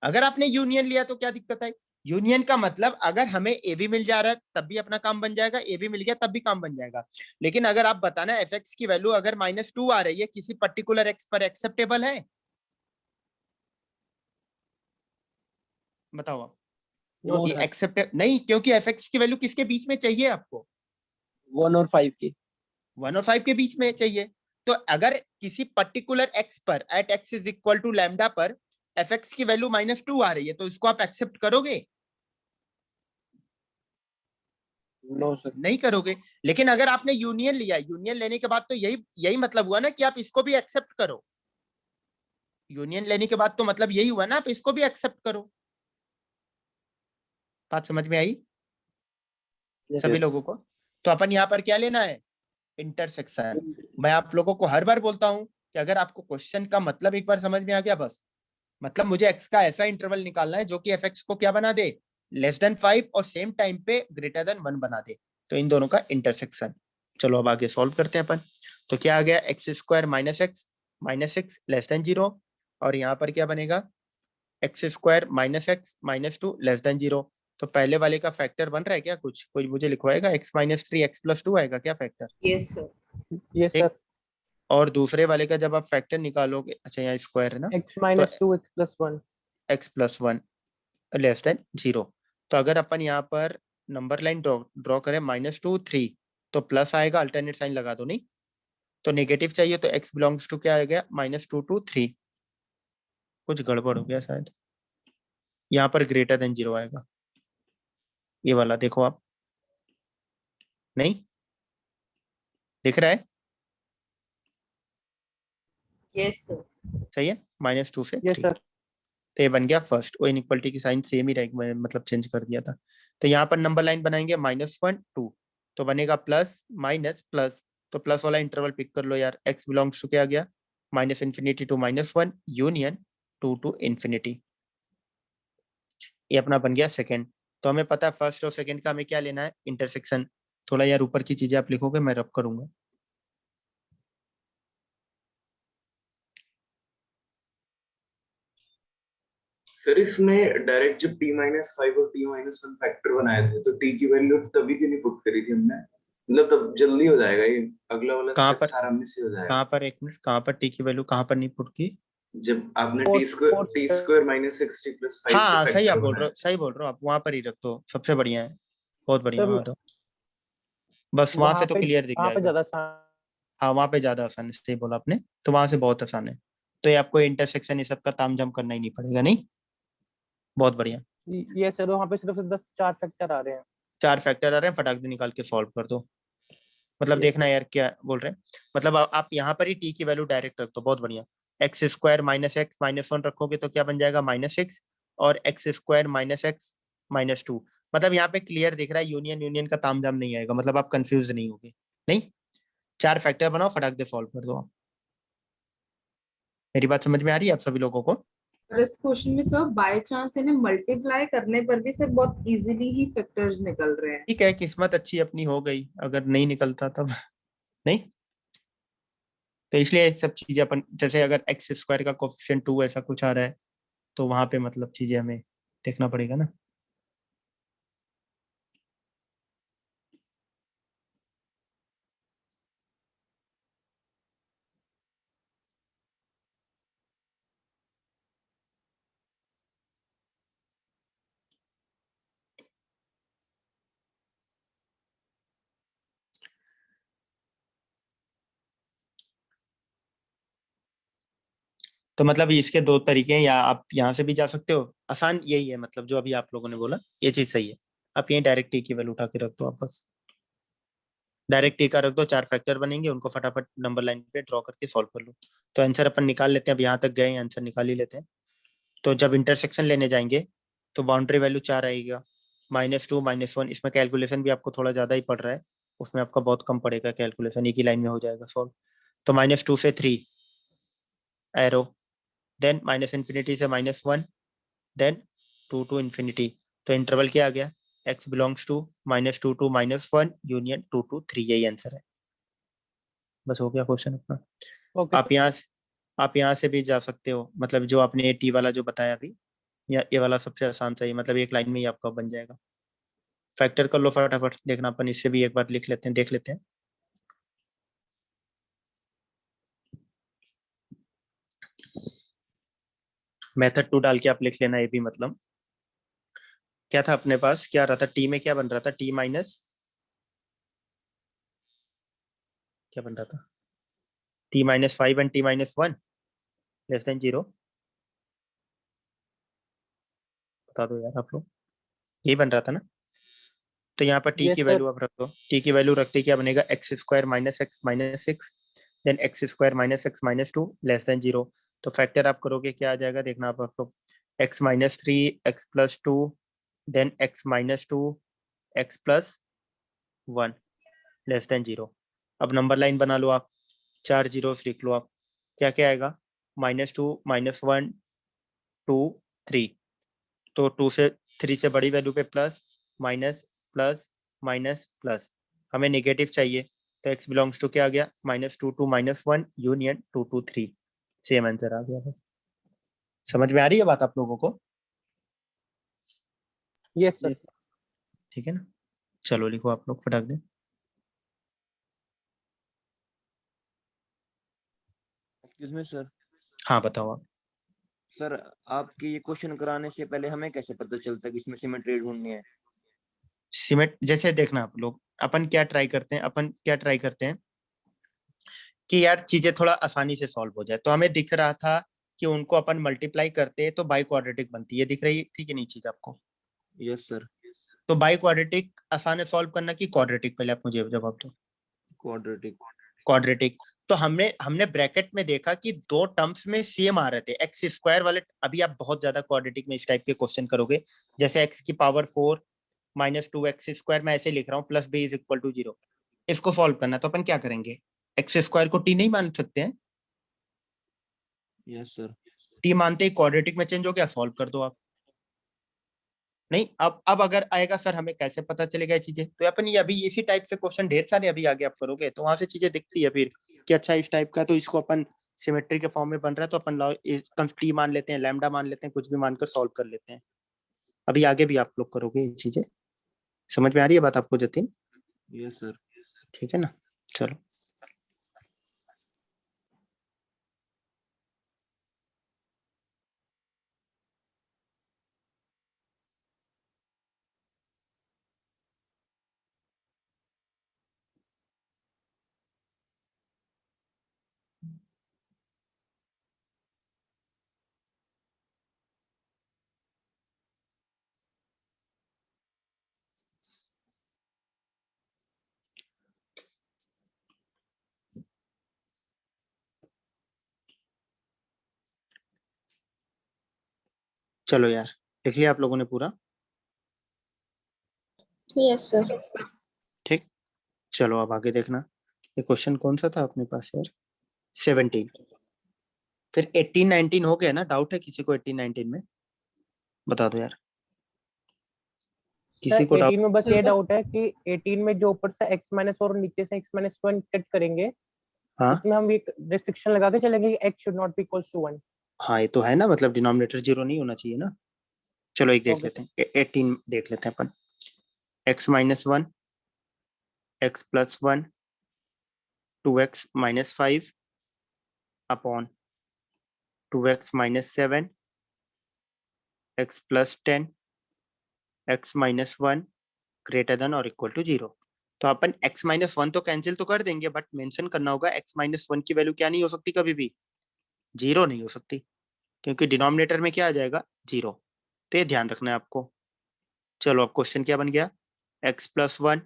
अगर आपने यूनियन लिया तो क्या दिक्कत है? यूनियन का मतलब अगर हमें ए भी मिल जा रहा है तब भी अपना काम बन जाएगा, ए भी मिल गया तब भी काम बन जाएगा। लेकिन अगर आप बताना fx की वैल्यू अगर -2 आ रही है किसी पर्टिकुलर x पर, एक्सेप्टेबल है? बताओ आप। नो ये सर। एक्सेप्ट नहीं, क्योंकि fx की वैल्यू किसके बीच में चाहिए आपको? 1 और 5 के। 1 और 5 के बीच में चाहिए। तो अगर किसी पर्टिकुलर x पर at x is equal to lambda पर fx की वैल्यू -2 आ रही है तो इसको आप एक्सेप्ट करोगे? No sir. नहीं करोगे। लेकिन अगर आपने यूनियन लिया, यूनियन लेने के बाद तो यही मतलब हुआ ना कि आप इसको भी एक्सेप्ट करो। यूनियन लेने के बाद तो मतलब यही हुआ ना आप इसको भी एक्सेप्ट करो। बात समझ में आई सभी लोगों को? तो अपन यहाँ पर क्या लेना है? इंटरसेक्शन। मैं आप लोगों को हर बार बोलता हूं कि अगर आपको क्वेश्चन का मतलब एक बार समझ में आ गया बस, मतलब मुझे x का ऐसा इंटरवल निकालना है जो कि fx को क्या बना दे, लेस देन 5 और सेम टाइम पे ग्रेटर देन 1 बना दे। तो इन दोनों का इंटरसेक्शन। चलो अब आगे सॉल्व करते हैं अपन। तो क्या आ गया, x square minus x less than 0, और यहाँ पर क्या बनेगा, x square -x -2 less than 0। तो पहले वाले का फैक्टर बन रहा है क्या? कुछ कोई मुझे लिखवाएगा? x-3 x+2 आएगा क्या फैक्टर? Yes sir. यस ठीक। सर। और दूसरे वाले का जब आप फैक्टर निकालोगे, अच्छा यहाँ स्क्वायर है ना, तो x-2 x+1। x+1 less than 0। तो अगर अपन यहाँ पर नंबर लाइन ड्रॉ करें -2 3, तो प्लस आएगा, अल्टरनेट साइन लगा दो। नहीं तो नेगेटिव चाहिए, तो x बिलोंग्स टू क्या आ गया, -2 to 3। कुछ गड़बड़ हो गया शायद, यहाँ पर ग्रेटर देन 0 आएगा। ये वाला देखो आप, नहीं दिख रहा है? Yes sir. सही है, -2 से यस 3। सर। तो ये बन गया फर्स्ट। वो इनइक्वलिटी की साइन सेम ही रहेगी, मैं मतलब चेंज कर दिया था। तो यहाँ पर नंबर लाइन बनाएंगे -1 2, तो बनेगा प्लस माइनस प्लस। तो प्लस वाला इंटरवल पिक कर लो यार, x बिलोंग्स टू क्या आ गया, -∞ to -1 यूनियन 2 to इन्फिनिटी। ये अपना बन गया सेकंड। तो हमें पता है फर्स्ट और सेकंड का हमें क्या लेना है, इंटरसेक्शन। थोड़ा यार ऊपर की चीजें आप लिखोगे, मैं रब करूंगा। सर इसमें डायरेक्ट जब t-5 और t-1 फैक्टर बनाए थे तो t की वैल्यू तभी क्यों नहीं पुट करी थी हमने? मतलब तब जल्दी हो जाएगा ये, अगला वाला कहाँ स्टेप पर, सारा मिस ही हो जाएगा। कहाँ पर, एक मिनट, कहाँ पर टी की वैल्यू कहाँ पर नहीं पुट की? जब आपने फोर्थ t स्क्वायर -60 + 5 से हाँ सही आप फैक्टर बोल रहे बनाया। हो, सही बोल रहे हो आप, वहां पर ही रख दो, सबसे बढ़िया है, बहुत बढ़िया सर वहां तो। बस वहां से तो क्लियर दिख वहाँ पे जाएगा। ज्यादा आसान। हाँ वहां पे ज्यादा आसान है, सही बोला आपने। तो वहां से बहुत आसान है। तो ये आपको इंटरसेक्शन ये सब का तामझाम करना ही नहीं पड़ेगा। नहीं, बहुत बढ़िया। ये सर वहाँ पे सिर्फ 4 फैक्टर आ रहे हैं। 4 फैक्टर आ रहे हैं, फटाक से निकाल के सॉल्व कर दो। मतलब यस देखना सर। यार क्या बोल रहे हैं। मतलब आप यहाँ पर ही टी की वैल्यू डायरेक्ट रख दो, बहुत बढ़िया। एक्स स्क्वायर -x-1 रखोगे तो क्या बन जाएगा, -6, और एक्स स्क्वायर -x-2। मतलब यहाँ पे क्लियर दिख रहा है, यूनियन यूनियन का तामझाम नहीं आएगा, मतलब आप कंफ्यूज नहीं होगे। नहीं, 4 फैक्टर बनाओ, फटाक से सॉल्व कर दो आप। मेरी बात समझ में आ रही है आप सभी लोगों को? और इस क्वेश्चन में सर बाय चांस इन्हें मल्टीप्लाई करने पर भी सर बहुत इजीली ही फैक्टर्स निकल रहे हैं। ठीक है, किस्मत अच्छी अपनी हो गई, अगर नहीं निकलता तब नहीं। तो इसलिए ये सब चीजें अपन, जैसे अगर एक्स स्क्वायर का कोफिशिएंट 2 ऐसा कुछ आ रहा है तो वहां पे मतलब चीजें हमें देखना पड़ेगा ना। तो मतलब इसके दो तरीके हैं, या आप यहाँ से भी जा सकते हो, आसान यही है, मतलब जो अभी आप लोगों ने बोला ये चीज सही है। आप यही डायरेक्ट टी की वैल्यू उठा के रख दो, आप बस डायरेक्ट टी का रख दो, 4 फैक्टर बनेंगे, उनको फटाफट नंबर लाइन पे ड्रॉ करके सॉल्व कर लो। तो आंसर अपन निकाल लेते हैं, अब यहाँ तक गए आंसर निकाल ही लेते हैं। तो जब इंटरसेक्शन लेने जाएंगे तो बाउंड्री वैल्यू 4 आएगा, -2 -1, इसमें कैलकुलेशन भी आपको थोड़ा ज्यादा ही पड़ रहा है, उसमें आपका बहुत कम पड़ेगा कैलकुलेशन, एक ही लाइन में हो जाएगा सॉल्व। तो -2 से 3 एरो, देन -∞ से -1, देन 2 to इन्फिनिटी। तो इंटरवल क्या आ गया, x belongs to -2 to -1 union 2 to 3, यही आंसर है। बस हो गया क्वेश्चन अपना। ओके आप यहाँ से भी जा सकते हो, मतलब जो आपने ये टी वाला जो बताया अभी, या ये वाला सबसे आसान सही, मतलब एक लाइन में ही आपका बन जाएगा। फैक्टर कर लो फटाफट, देखना अपन इससे भी एक बार लिख लेते हैं, देख लेते हैं। मेथड 2 डाल के आप लिख लेना, ये भी मतलब क्या था अपने पास, क्या रहा था टी में, क्या बन रहा था, टी माइनस क्या बन रहा था, t-5 and t-1 less than 0। बता दो यार आप लोग, यही बन रहा था ना। तो यहाँ पर टी Yes, की sir. वैल्यू आप रख दो, टी की वैल्यू रखते क्या बनेगा, x² - x - 6, then x² - x - 2 less than 0। तो फैक्टर आप करोगे क्या आ जाएगा, देखना आप लोग, x - 3 x + 2 then x - 2 x + 1 less than 0। अब नंबर लाइन बना लो आप, 4 जीरोस लिख लो आप, क्या क्या आएगा, -2 -1 2 3। तो 2 से 3 से बड़ी वैल्यू पे plus minus plus minus plus, हमें नेगेटिव चाहिए, तो x बिलोंग्स टू क्या आ गया, -2 to -1 union 2 to 3, same answer आ गया। बस समझ में आ रही है बात आप लोगों को, Yes, sir. ठीक है ना। चलो लिखो आप लोग फटाक दे। Excuse me sir. हाँ बताओ आप। सर आपके ये क्वेश्चन कराने से पहले हमें कैसे पता चलता है कि इसमें सिमेट्री ढूंढनी है? सिमेट जैसे देखना आप लोग, अपन क्या ट्राई करते हैं कि यार चीजें थोड़ा आसानी से सॉल्व हो जाए। तो हमें दिख रहा था कि उनको अपन मल्टीप्लाई करते हैं तो बाई क्वाड्रेटिक बनती है, दिख रही थी कि नहीं चीज आपको। Yes sir. तो बाई क्वाड्रेटिक आसान है सॉल्व करना कि क्वाड्रेटिक, पहले आप मुझे जवाब दो। क्वाड्रेटिक। क्वाड्रेटिक। तो हमने ब्रैकेट में देखा कि दो टर्म्स में सेम आ रहे थे, x² वाले। अभी आप बहुत ज्यादा क्वाड्रेटिक में इस टाइप के क्वेश्चन करोगे, जैसे x⁴ -2x², मैं ऐसे लिख रहा हूँ, +b = 0। इसको सॉल्व करना तो अपन क्या करेंगे, x² को t नहीं मान सकते हैं, यस सर। t मानते ही क्वाड्रेटिक में चेंज हो गया, सॉल्व कर दो आप। नहीं, अब अगर आएगा सर हमें कैसे पता चलेगा ये चीजें, तो अपन ये अभी इसी टाइप से क्वेश्चन ढेर सारे अभी आगे आप करोगे तो वहां से चीजें दिखती है फिर कि अच्छा इस टाइप का, तो इसको अपन सिमेट्री के फॉर्म में बन रहा है तो अपन टी मान लेते हैं, लैम्डा मान लेते हैं, कुछ भी मानकर सॉल्व कर लेते हैं। अभी आगे भी आप लोग करोगे ये चीजें, समझ में आ रही है बात आपको जतिन? Yes sir. ठीक है ना, चलो। चलो यार, लिख लिया आप लोगों ने पूरा? Yes sir. ठीक, चलो अब आगे देखना। ये क्वेश्चन कौन सा था अपने पास यार, 17। फिर 18 19 हो गया ना, डाउट है किसी को 18 19 में, बता दो यार किसी सर को डाउट। 18 में बस ये डाउट है कि 18 में जो ऊपर से x- और नीचे से x-1 कट करेंगे, हाँ उसमें हम एक रिस्ट्रिक्शन लगा के चलेंगे कि x should not be equals to 1। हाँ, ये तो है ना, मतलब डिनोमिनेटर 0 नहीं होना चाहिए ना। चलो एक देख Okay. लेते हैं, 18 देख लेते हैं अपन। x - 1 x + 1 2x - 5 upon 2x - 7 x + 10 x - 1 greater than और इक्वल टू 0। तो अपन x - 1 तो कैंसिल तो कर देंगे, बट मेंशन करना होगा x - 1 की वैल्यू क्या नहीं हो सकती, कभी भी 0 नहीं हो सकती। क्योंकि डिनोमिनेटर में क्या आ जाएगा 0, तो ये ध्यान रखना है आपको। चलो अब क्वेश्चन क्या बन गया, x+1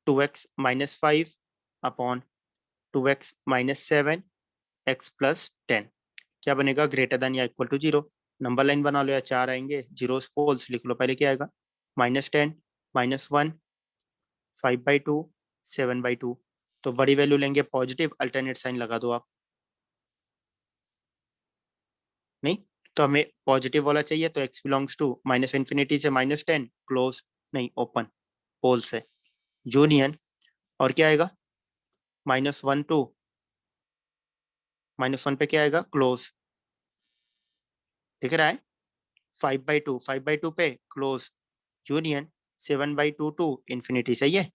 2x - 5 upon 2x - 7 x+10 क्या बनेगा, ग्रेटर देन या इक्वल टू 0। नंबर लाइन बना लो या 4 आएंगे, जीरो पोल्स लिख लो। पहले क्या आएगा, -10 -1 5/2 7/2। तो बड़ी वैल्यू लेंगे पॉजिटिव, अल्टरनेट साइन लगा दो आप। नहीं तो हमें पॉजिटिव वाला चाहिए, तो x बिलोंग्स टू -∞ से -10 क्लोज नहीं ओपन पोल से यूनियन, और क्या आएगा -1 टू -1 पे क्या आएगा क्लोज, दिख रहा है 5/2 पे क्लोज यूनियन 7/2 टू इन्फिनिटी। सही है।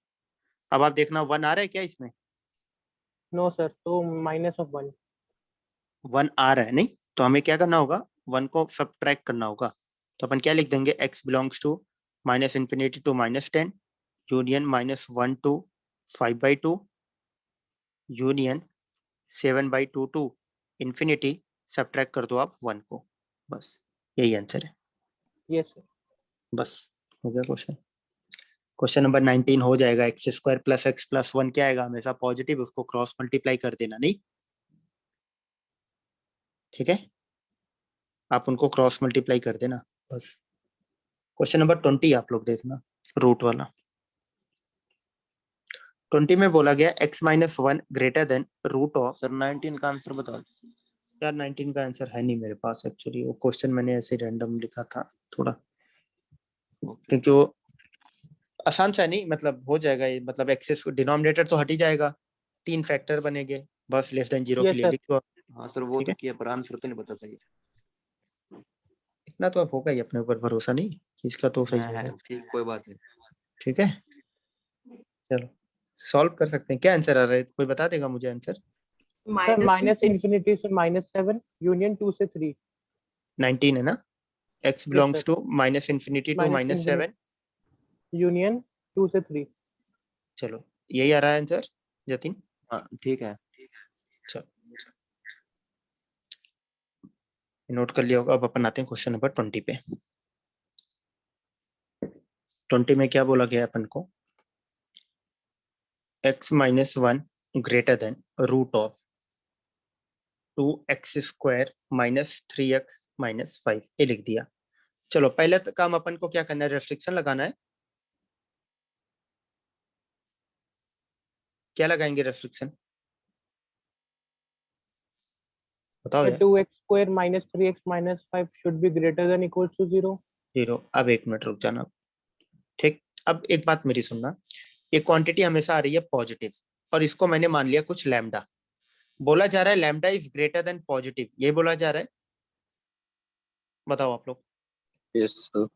अब आप देखना 1 आ रहा है क्या इसमें, नो सर, तो -1। 1 आ रहा है नहीं, तो हमें क्या करना होगा, 1 को सबट्रैक्ट करना होगा। तो अपन क्या लिख देंगे, x belongs to -∞ to -10 union -1 to 5/2 union 7/2 to infinity, subtract कर दो आप 1 को, बस यही आंसर है। Yes sir. बस हो गया क्वेश्चन। क्वेश्चन नंबर 19 हो जाएगा, x² + x + 1 क्या आएगा, हमेशा पॉजिटिव, उसको क्रॉस मल्टीप्लाई कर देना। नहीं ठीक है, आप उनको क्रॉस मल्टीप्लाई कर देना बस। क्वेश्चन नंबर 20 आप लोग देखना, रूट वाला। 20 में बोला गया x - 1 greater than root of. Sir 19 का आंसर बताओ। यार 19 का आंसर है नहीं मेरे पास एक्चुअली, वो क्वेश्चन मैंने ऐसे रैंडम लिखा था थोड़ा, क्योंकि वो आसान सा नहीं, मतलब हो जाएगा ये, मतलब एक्सेस डिनोमिनेटर तो हट ही जाएगा, 3 फैक्टर बनेंगे, बस लेस देन 0 के यस लिए सर। लिख दो। हाँ सर वो ठीक तो है, किया, पर आंसर तो नहीं पता था ये। इतना तो अब होगा ही, अपने ऊपर भरोसा नहीं, इसका तो सही है जाएगा। ठीक, कोई बात नहीं। ठीक है, चलो सॉल्व कर सकते हैं। क्या आंसर आ रहा है, कोई बता देगा मुझे आंसर। सर -∞ से -7 यूनियन 2 से 3। 19 है ना, x yes belongs sir. To -∞ to -7 union 2 से 3। चलो यही आ रहा है आंसर जतिन। हाँ ठीक है। चलो नोट कर लिया होगा। अब अपन आते हैं क्वेश्चन नंबर 20 पे। 20 में क्या बोला गया अपन को, x - 1 greater than root of 2x² - 3x - 5, ये लिख दिया। चलो पहले तो काम अपन को क्या करना है, रेस्ट्रिक्शन लगाना है। क्या लगाएंगे रेस्ट्रिक्शन, बताओ यार। 2x² - 3x - 5 should be greater than equal to 0। 0। अब एक मिनट रुक जाना। ठीक, अब एक बात मेरी सुनना, ये क्वांटिटी हमेशा आ रही है पॉजिटिव, और इसको मैंने मान लिया कुछ लैम्डा, बोला जा रहा है lambda is greater then positive, ये बोला जा रहा है। बताओ आप लोग। Yes sir.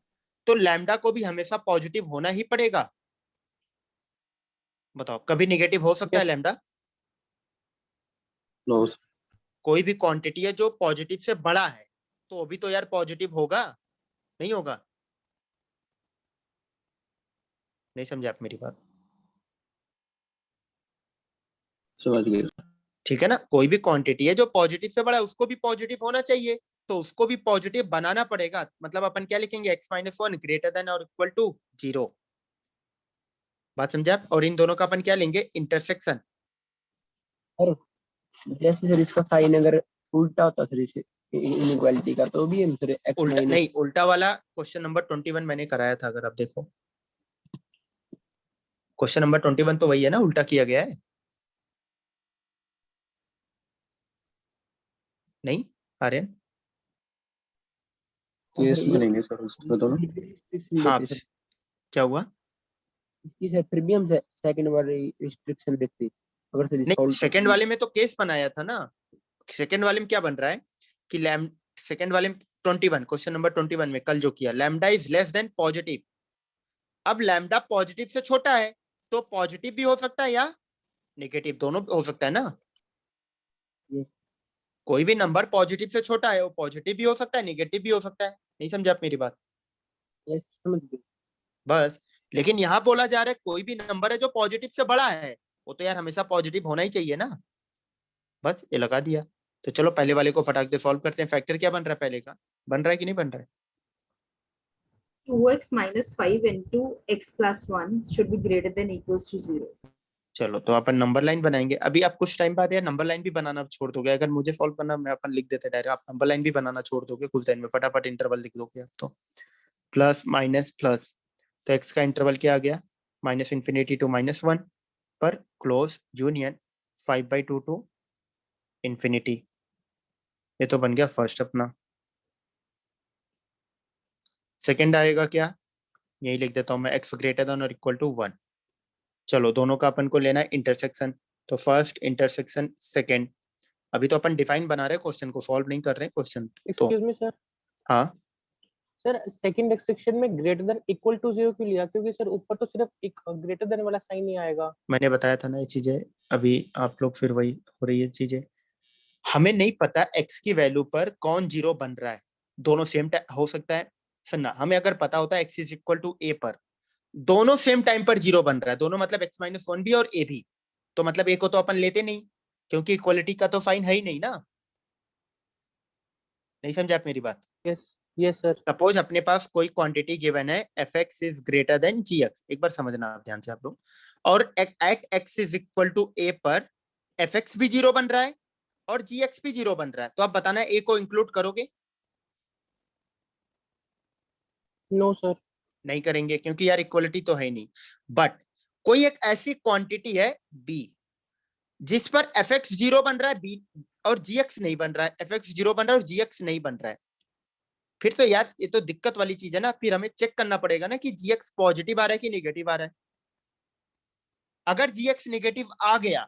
तो लैम्डा को भी हमेशा पॉजिटिव होना ही पड़ेगा। बताओ, कभी नेगेटिव हो सकता है Yes. लैम्डा? नो कोई भी क्वांटिटी है जो पॉजिटिव से बड़ा है, तो वो भी तो यार पॉजिटिव होगा, नहीं होगा? नहीं समझे आप मेरी बात? समझ गए। ठीक है ना, कोई भी क्वांटिटी है जो पॉजिटिव से बड़ा है, उसको भी पॉजिटिव होना चाहिए, तो उसको भी पॉजिटिव बनाना पड़ेगा। मतलब अपन क्या लिखेंगे, x - 1 ग्रेटर देन और इक्वल टू 0। बात समझे आप? और इन दोनों का अपन क्या लेंगे, इंटरसेक्शन। और जैसे सर इसका साइन अगर उल्टा होता सर इसे इनइक्वालिटी का, तो भी आंसर x उल्टा माइनस। नहीं, उल्टा वाला क्वेश्चन नंबर 21 मैंने कराया था, अगर आप देखो क्वेश्चन नंबर 21 तो वही है ना, उल्टा किया गया है। नहीं आर्यन? केस बनेंगे सर उसमें दोनों। हाँ क्या हुआ? इसकी सर फिर भी हम सेकंड वाली रिस्ट्रिक्शन देखते अगर सर इसका नहीं, उल्टा सेकंड वाले में तो केस बनाया था ना। सेकंड वाले में क्या बन रहा है कि लैम सेकंड वाले में 21, क्वेश्चन नंबर 21 में कल जो किया, lambda is less than positive. अब लैम्डा पॉजिटिव से छोटा है, तो पॉजिटिव भी हो सकता है या नेगेटिव, दोनों हो सकता है ना। Yes. कोई भी नंबर पॉजिटिव से छोटा है, वो पॉजिटिव भी हो सकता है, नेगेटिव भी हो सकता है। नहीं समझे आप मेरी बात? Yes, समझ गए। बस, लेकिन यहाँ बोला जा रहा है कोई भी नंबर है जो पॉजिटिव से बड़ा है, वो तो यार हमेशा पॉजिटिव होना ही चाहिए ना। बस ये लगा दिया। तो चलो पहले वाले को फटाक दे सॉल्व करते हैं। फैक्टर क्या बन रहा है पहले का, बन रहा है कि नहीं बन रहा है? 2x minus 5 into x plus 1 should be greater than equals to 0. चलो तो अपन नंबर लाइन बनाएंगे। अभी आप कुछ टाइम बाद यार नंबर लाइन भी बनाना छोड़ दोगे। अगर मुझे सॉल्व करना मैं अपन लिख देते डायरेक्ट, आप नंबर लाइन भी बनाना छोड़ दोगे कुछ टाइम में, फटाफट इंटरवल लिख दोगे आप। तो प्लस माइनस प्लस, तो एक्स का इंटरवल क्या आ गया, माइनस इन्फिनिटी टू -1 पर क्लोज यूनियन 5/2 टू इन्फिनिटी। ये तो बन गया फर्स्ट अपना। सेकंड आएगा क्या, यही लिख देता हूँ मैं, एक्स ग्रेटर देन और इक्वल टू 1। चलो दोनों का अपन को लेना है इंटरसेक्शन, तो फर्स्ट इंटरसेक्शन सेकंड। अभी तो अपन डिफाइन बना रहे हैं, क्वेश्चन को सॉल्व नहीं कर रहे हैं क्वेश्चन। तो एक्सक्यूज मी सर, हाँ सर सेकंड एक्सेक्शन में ग्रेटर देन इक्वल टू 0 क्यों लिया? क्योंकि सर ऊपर तो सिर्फ एक ग्रेटर देन वाला साइन ही आएगा। मैंने बताया था ना ये चीजें, अभी आप लोग फिर वही हो रही है चीजें। हमें नहीं पता एक्स की वैल्यू पर कौन जीरो बन रहा है, दोनों सेम हो सकता है। सुनना, हमें अगर पता होता है x is equal to a पर दोनों सेम टाइम पर जीरो बन रहा है, दोनों मतलब x-1 भी और ए भी, तो मतलब ए को तो अपन लेते नहीं, क्योंकि इक्वलिटी का तो साइन है ही नहीं ना। नहीं समझे आप मेरी बात? Yes yes sir. सपोज अपने पास कोई क्वांटिटी गिवन है f x is greater than g x, एक बार समझना आप ध्यान से आप लोग, और at x is equal to a पर एफ एक्स भी जीरो बन रहा है और जी एक्स भी जीरो बन रहा है, तो आप बताना ए को इंक्लूड करोगे? No sir. नहीं करेंगे, क्योंकि यार इक्वलिटी तो है नहीं। बट कोई एक ऐसी क्वांटिटी है बी जिस पर एफ एक्स जीरो बन रहा है बी और जी एक्स नहीं बन रहा है, एफ एक्स जीरो बन रहा है और जी एक्स नहीं बन रहा है, फिर तो यार ये तो दिक्कत वाली चीज है ना। फिर हमें चेक करना पड़ेगा ना कि जी एक्स पॉजिटिव आ रहा है कि नेगेटिव आ रहा है। अगर जी एक्स नेगेटिव आ गया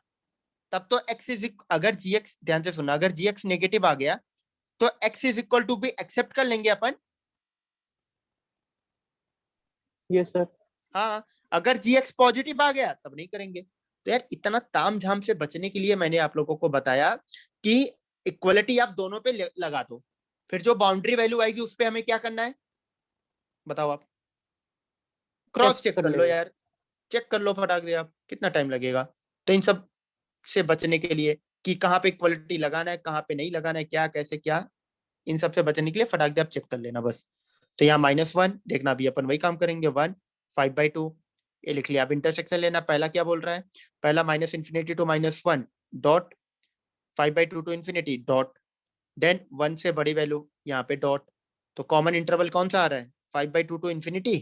तब तो एक्स इज, अगर जी एक्स, ध्यान से सुनना, अगर जी एक्स नेगेटिव आ गया तो एक्स इज इक्वल टू भी एक्सेप्ट कर लेंगे अपन। Yes sir. हाँ, अगर जी एक्स पॉजिटिव आ गया तब नहीं करेंगे। तो यार इतना ताम झाम से बचने के लिए मैंने आप लोगों को बताया कि इक्वलिटी आप दोनों पे लगा दो, फिर जो बाउंड्री वैल्यू आएगी उस पे हमें क्या करना है बताओ आप, क्रॉस चेक कर लो यार, चेक कर लो फटाक दे आप, कितना टाइम लगेगा। तो इन सब से बचने के लिए कि कहाँ पे इक्वलिटी लगाना है कहाँ पे नहीं लगाना है, क्या कैसे क्या, इन सब से बचने के लिए फटाक दे आप चेक कर लेना बस। तो यहाँ -1 देखना, अभी अपन वही काम करेंगे, 1 5/2 ये लिख लिया। अब इंटरसेक्शन लेना, पहला क्या बोल रहा है, पहला minus infinity to -1 dot 5/2 to infinity dot, then 1 से बड़ी वैल्यू यहाँ पे डॉट। तो कॉमन इंटरवल कौन सा आ रहा है, 5/2 टू इन्फिनिटी,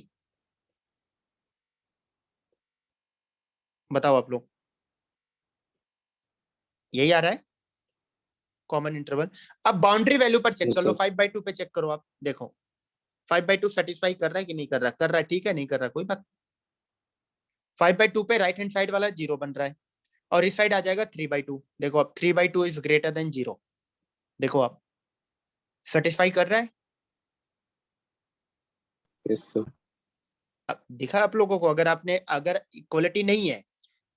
बताओ आप लोग, यही आ रहा है कॉमन इंटरवल। अब बाउंड्री वैल्यू पर चेक कर लो, 5/2 पे चेक करो आप, देखो 5/2 सेटिस्फाई कर रहा है कि नहीं कर रहा, कर रहा है ठीक है, नहीं कर रहा कोई बात। 5/2 पे राइट हैंड साइड वाला जीरो बन रहा है और इस साइड आ जाएगा 3/2। देखो अब 3/2 इज ग्रेटर देन जीरो, देखो आप सेटिस्फाई कर रहा है। Yes sir. अब दिखा आप लोगों को, अगर आपने, अगर इक्वलिटी नहीं है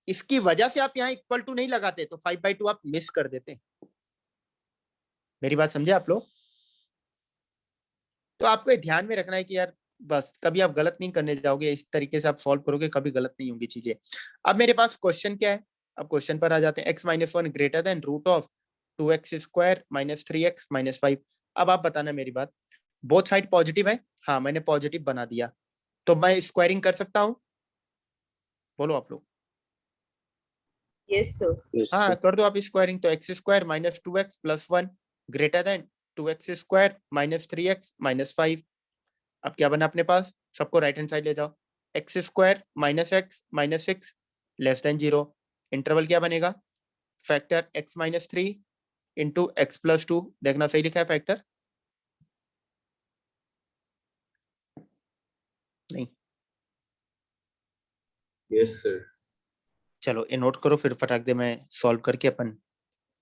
इसकी वजह से आप यहाँ इक्वल टू नहीं लगाते तो 5/2 आप मिस कर देते। मेरी बात समझे आप लोग? तो आपको ये ध्यान में रखना है कि यार बस कभी आप गलत नहीं करने जाओगे, इस तरीके से आप सॉल्व करोगे कभी गलत नहीं होंगी चीजें। अब मेरे पास क्वेश्चन क्या है, अब क्वेश्चन पर आ जाते हैं, x-1 greater than root of 2x² - 3x - 5। अब आप बताना मेरी बात, बोथ साइड पॉजिटिव है, हाँ मैंने पॉजिटिव बना दिया, तो मैं स्क्वायरिंग कर सकता हूँ, बोलो आप लोग। Yes, sir. हाँ कर दो आप स्क्वायरिंग, तो x² - 2x + 1 greater then 2x² - 3x - 5। अब क्या बना अपने पास, सबको राइट हैंड साइड ले जाओ, x² - x - 6 less than 0। Interval क्या बनेगा, फैक्टर x - 3 इंटू x + 2, देखना सही लिखा है फैक्टर, नहीं यस सर। चलो ये नोट करो, फिर फटाक दे मैं सॉल्व करके अपन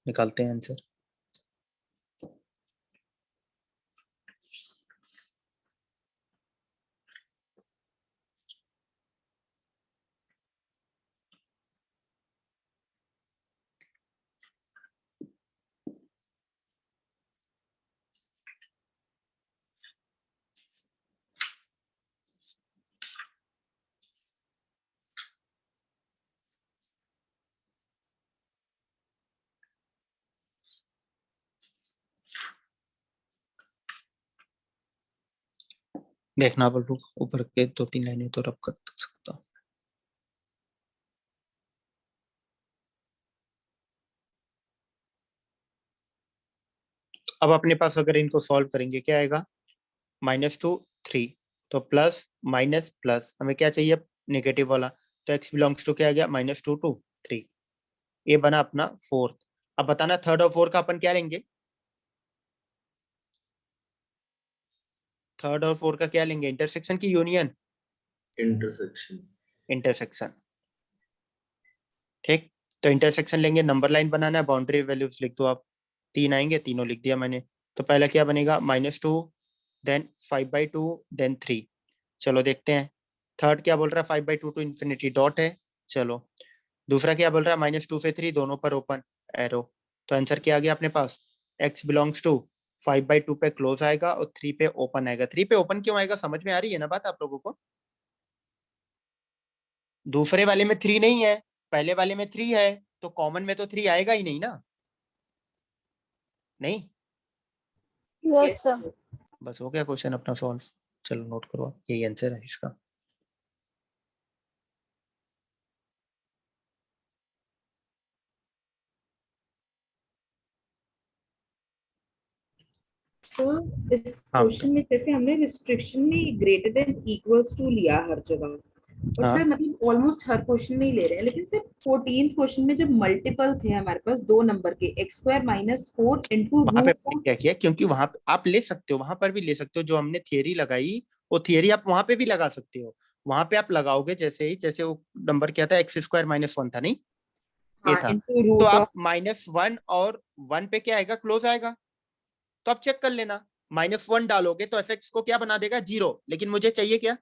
निकालते हैं आंसर। देखना आप लोग ऊपर के 2-3 लाइनें तो रब कर सकता हूँ। अब अपने पास अगर इनको सॉल्व करेंगे क्या आएगा, -2 3, तो प्लस माइनस प्लस हमें क्या चाहिए, नेगेटिव वाला, तो x बिलोंग्स टू क्या आ गया, -2 2 3, ये बना अपना फोर्थ। अब बताना थर्ड और फोर्थ का अपन क्या लेंगे, थर्ड और फोर्थ का क्या लेंगे, इंटरसेक्शन की यूनियन, इंटरसेक्शन। इंटरसेक्शन। ठीक, तो इंटरसेक्शन लेंगे, नंबर लाइन बनाना है, बाउंड्री वैल्यूज लिख दो आप, 3 आएंगे, तीनों लिख दिया मैंने। तो पहला क्या बनेगा, -2, देन 5/2, देन 3। चलो देखते हैं, थर्ड क्या बोल रहा है, 5/2 टू इन्फिनिटी डॉट है। चलो दूसरा क्या बोल रहा है, -2 से 3 दोनों पर ओपन एरो। तो आंसर क्या आ गया अपने पास, x बिलोंग्स टू 5/2 पे क्लोज आएगा और 3 पे ओपन आएगा। 3 पे ओपन क्यों आएगा, समझ में आ रही है ना बात आप लोगों को। दूसरे वाले में 3 नहीं है, पहले वाले में 3 है, तो कॉमन में तो 3 आएगा ही नहीं ना, नहीं। Yes sir. बस हो गया क्वेश्चन अपना सॉल्व। चलो नोट करो आप, यही आंसर है इसका। सर इस हाँ क्वेश्चन में जैसे हमने रिस्ट्रिक्शन में ग्रेटर देन इक्वल्स टू लिया हर जगह, और हाँ, सर मतलब ऑलमोस्ट हर क्वेश्चन में ही ले रहे हैं, लेकिन सर 14th क्वेश्चन में जब मल्टीपल थे हमारे पास 2 नंबर के x² - 4 इंटू वहां पे रूट मैंने क्या किया, क्योंकि वहां पे आप ले सकते हो, वहां पर भी ले सकते हो, जो हमने थियरी लगाई वो थियरी आप वहां पे भी लगा सकते हो। वहां पे आप लगाओगे जैसे ही, जैसे वो नंबर क्या था, x² - 1 था नहीं, ये हाँ था। इंटू तो रूट आप ऑफ -1 और 1 पे क्या आएगा, क्लोज आएगा। तो आप चेक कर लेना, -1 डालोगे तो एफ को क्या बना देगा, 0, लेकिन मुझे चाहिए क्या,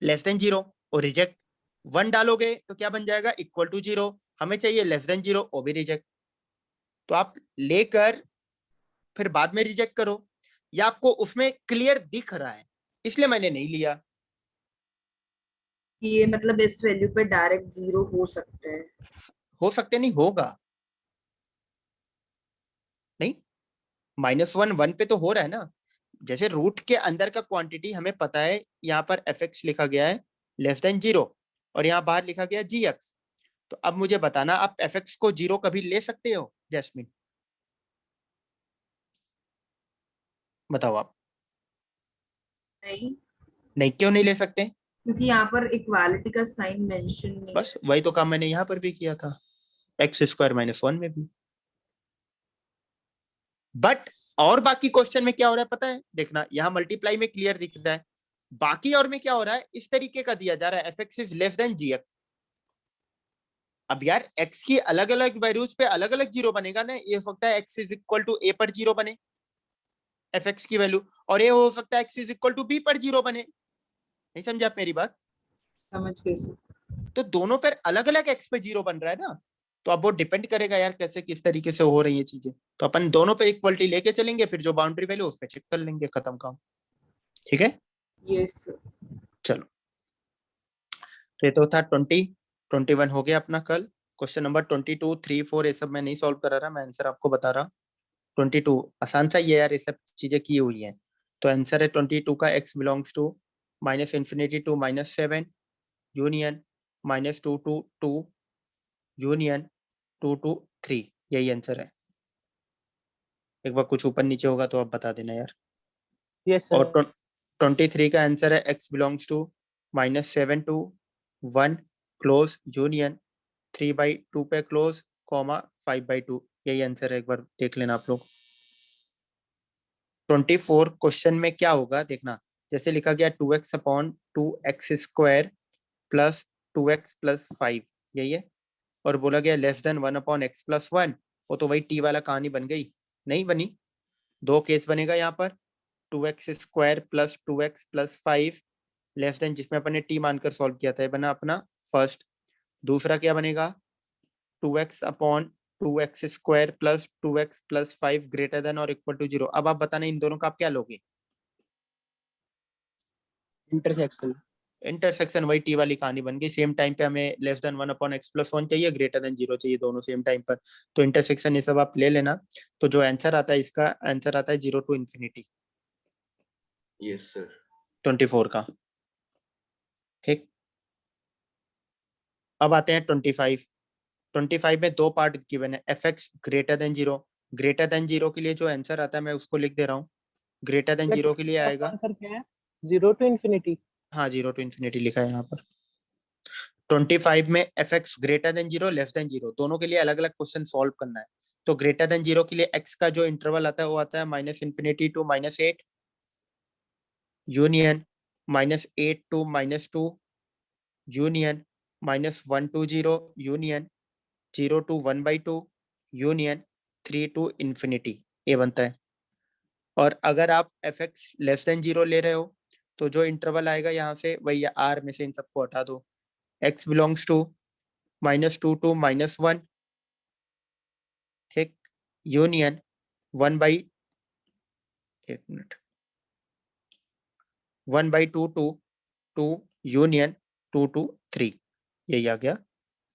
<0 और रिजेक्ट। 1 डालोगे तो क्या बन जाएगा, =0, हमें चाहिए <0, वो भी रिजेक्ट। तो आप लेकर फिर बाद में रिजेक्ट करो, या आपको उसमें क्लियर दिख रहा है इसलिए मैंने नहीं लिया। ये मतलब इस वैल्यू पे डायरेक्ट 0 हो सकता है। हो सकते नहीं, होगा नहीं, -1 1 पे तो हो रहा है ना। जैसे रूट के अंदर का क्वांटिटी हमें पता है, यहाँ पर f(x) लिखा गया है <0 और यहाँ बाहर लिखा गया gx। तो अब मुझे बताना, आप f(x) को 0 कभी ले सकते हो जैस्मिन, बताओ आप। नहीं, नहीं, क्यों नहीं ले सकते, क्योंकि यहाँ पर इक्वालिटी का साइन मेंशन नहीं बस है। वही तो काम मैंने यहाँ पर भी किया था, x² - 1 में भी। बट और बाकी क्वेश्चन में क्या हो रहा है पता है, देखना यहाँ मल्टीप्लाई में क्लियर दिख रहा है, बाकी और में क्या हो रहा है, इस तरीके का दिया जा रहा है, f(x) is less than gx। अब यार x की अलग अलग वैल्यूज पे अलग अलग 0 बनेगा ना, ये हो सकता है x is equal to a पर 0 बने f(x) की वैल्यू, और ये हो सकता है x is equal to b पर 0 बने। नहीं समझे आप मेरी बात, समझ गए सर। तो दोनों पर अलग अलग x पे 0 बन रहा है ना। तो अब वो डिपेंड करेगा यार कैसे किस तरीके से हो रही है चीजें, तो अपन दोनों पे इक्वलिटी लेके चलेंगे, फिर जो बाउंड्री वैल्यू उस पर चेक कर लेंगे, खत्म काम। ठीक है, यस सर। चलो तो ये तो था 20, 21 हो गया अपना कल। क्वेश्चन नंबर 22 3 4 ये सब मैं नहीं सॉल्व करा रहा, मैं आंसर आपको बता रहा। 22 आसान सा ही है यार, ये सब चीजें की हुई हैं। तो आंसर है 22 का x belongs to -∞ to -7 union -2 to 2 union 2 to 3, यही आंसर है। एक बार कुछ ऊपर नीचे होगा तो आप बता देना यार। यस और सर। 23 का आंसर है x belongs to -7 to 1 close union 3/2 पे क्लोज, 5/2, यही आंसर है, एक बार देख लेना आप लोग। 24 क्वेश्चन में क्या होगा देखना, जैसे लिखा गया 2x/2x² प्लस 2x + 5, यही है, और बोला गया <1 x + 1, वो तो वही t वाला कहानी बन गई, नहीं बनी। दो केस बनेगा यहाँ पर, 2x² + 2x + 5 जिसमें अपन ने t मानकर सॉल्व किया था, ये बना अपना फर्स्ट। दूसरा क्या बनेगा, 2x/2x² + 2x + 5 ग्रेटर देन और इक्वल टू 0। अब आप बताना इन दोनों का आप क्या लोगे, इंटरसेक्शन। इंटरसेक्शन, वही टी वाली कहानी बन गई। सेम टाइम पे हमें <1 x + 1 चाहिए, ग्रेटर देन 0 चाहिए, दोनों सेम टाइम पर। तो इंटरसेक्शन ये सब आप ले लेना। तो जो आंसर आता है, इसका आंसर आता है 0 टू इन्फिनिटी। Yes sir. 24 का। ठीक, अब आते हैं 25। 25 में दो पार्ट गिवन है, f x greater than zero. Greater than zero के लिए जो आंसर आता है मैं उसको लिख दे रहा हूँ। ग्रेटर देन जीरो के लिए आएगा, आंसर क्या है? 0 to infinity। हाँ 0 to infinity लिखा है यहाँ पर। 25 में F x greater than zero less than zero, दोनों के लिए अलग अलग क्वेश्चन सॉल्व करना है। तो ग्रेटर देन जीरो के लिए एक्स का जो इंटरवल आता है वो आता है -∞ to -8 union -8 to -2 union -1 to 0 union 0 to 1/2 union 3 to infinity, ये बनता है। और अगर आप F x less than zero ले रहे हो तो जो इंटरवल आएगा यहाँ से वही आर में से इन सबको हटा दो, x बिलोंग्स टू -2 to -1, ठीक, यूनियन 1/2 to 2 यूनियन 2 to 3, यही आ गया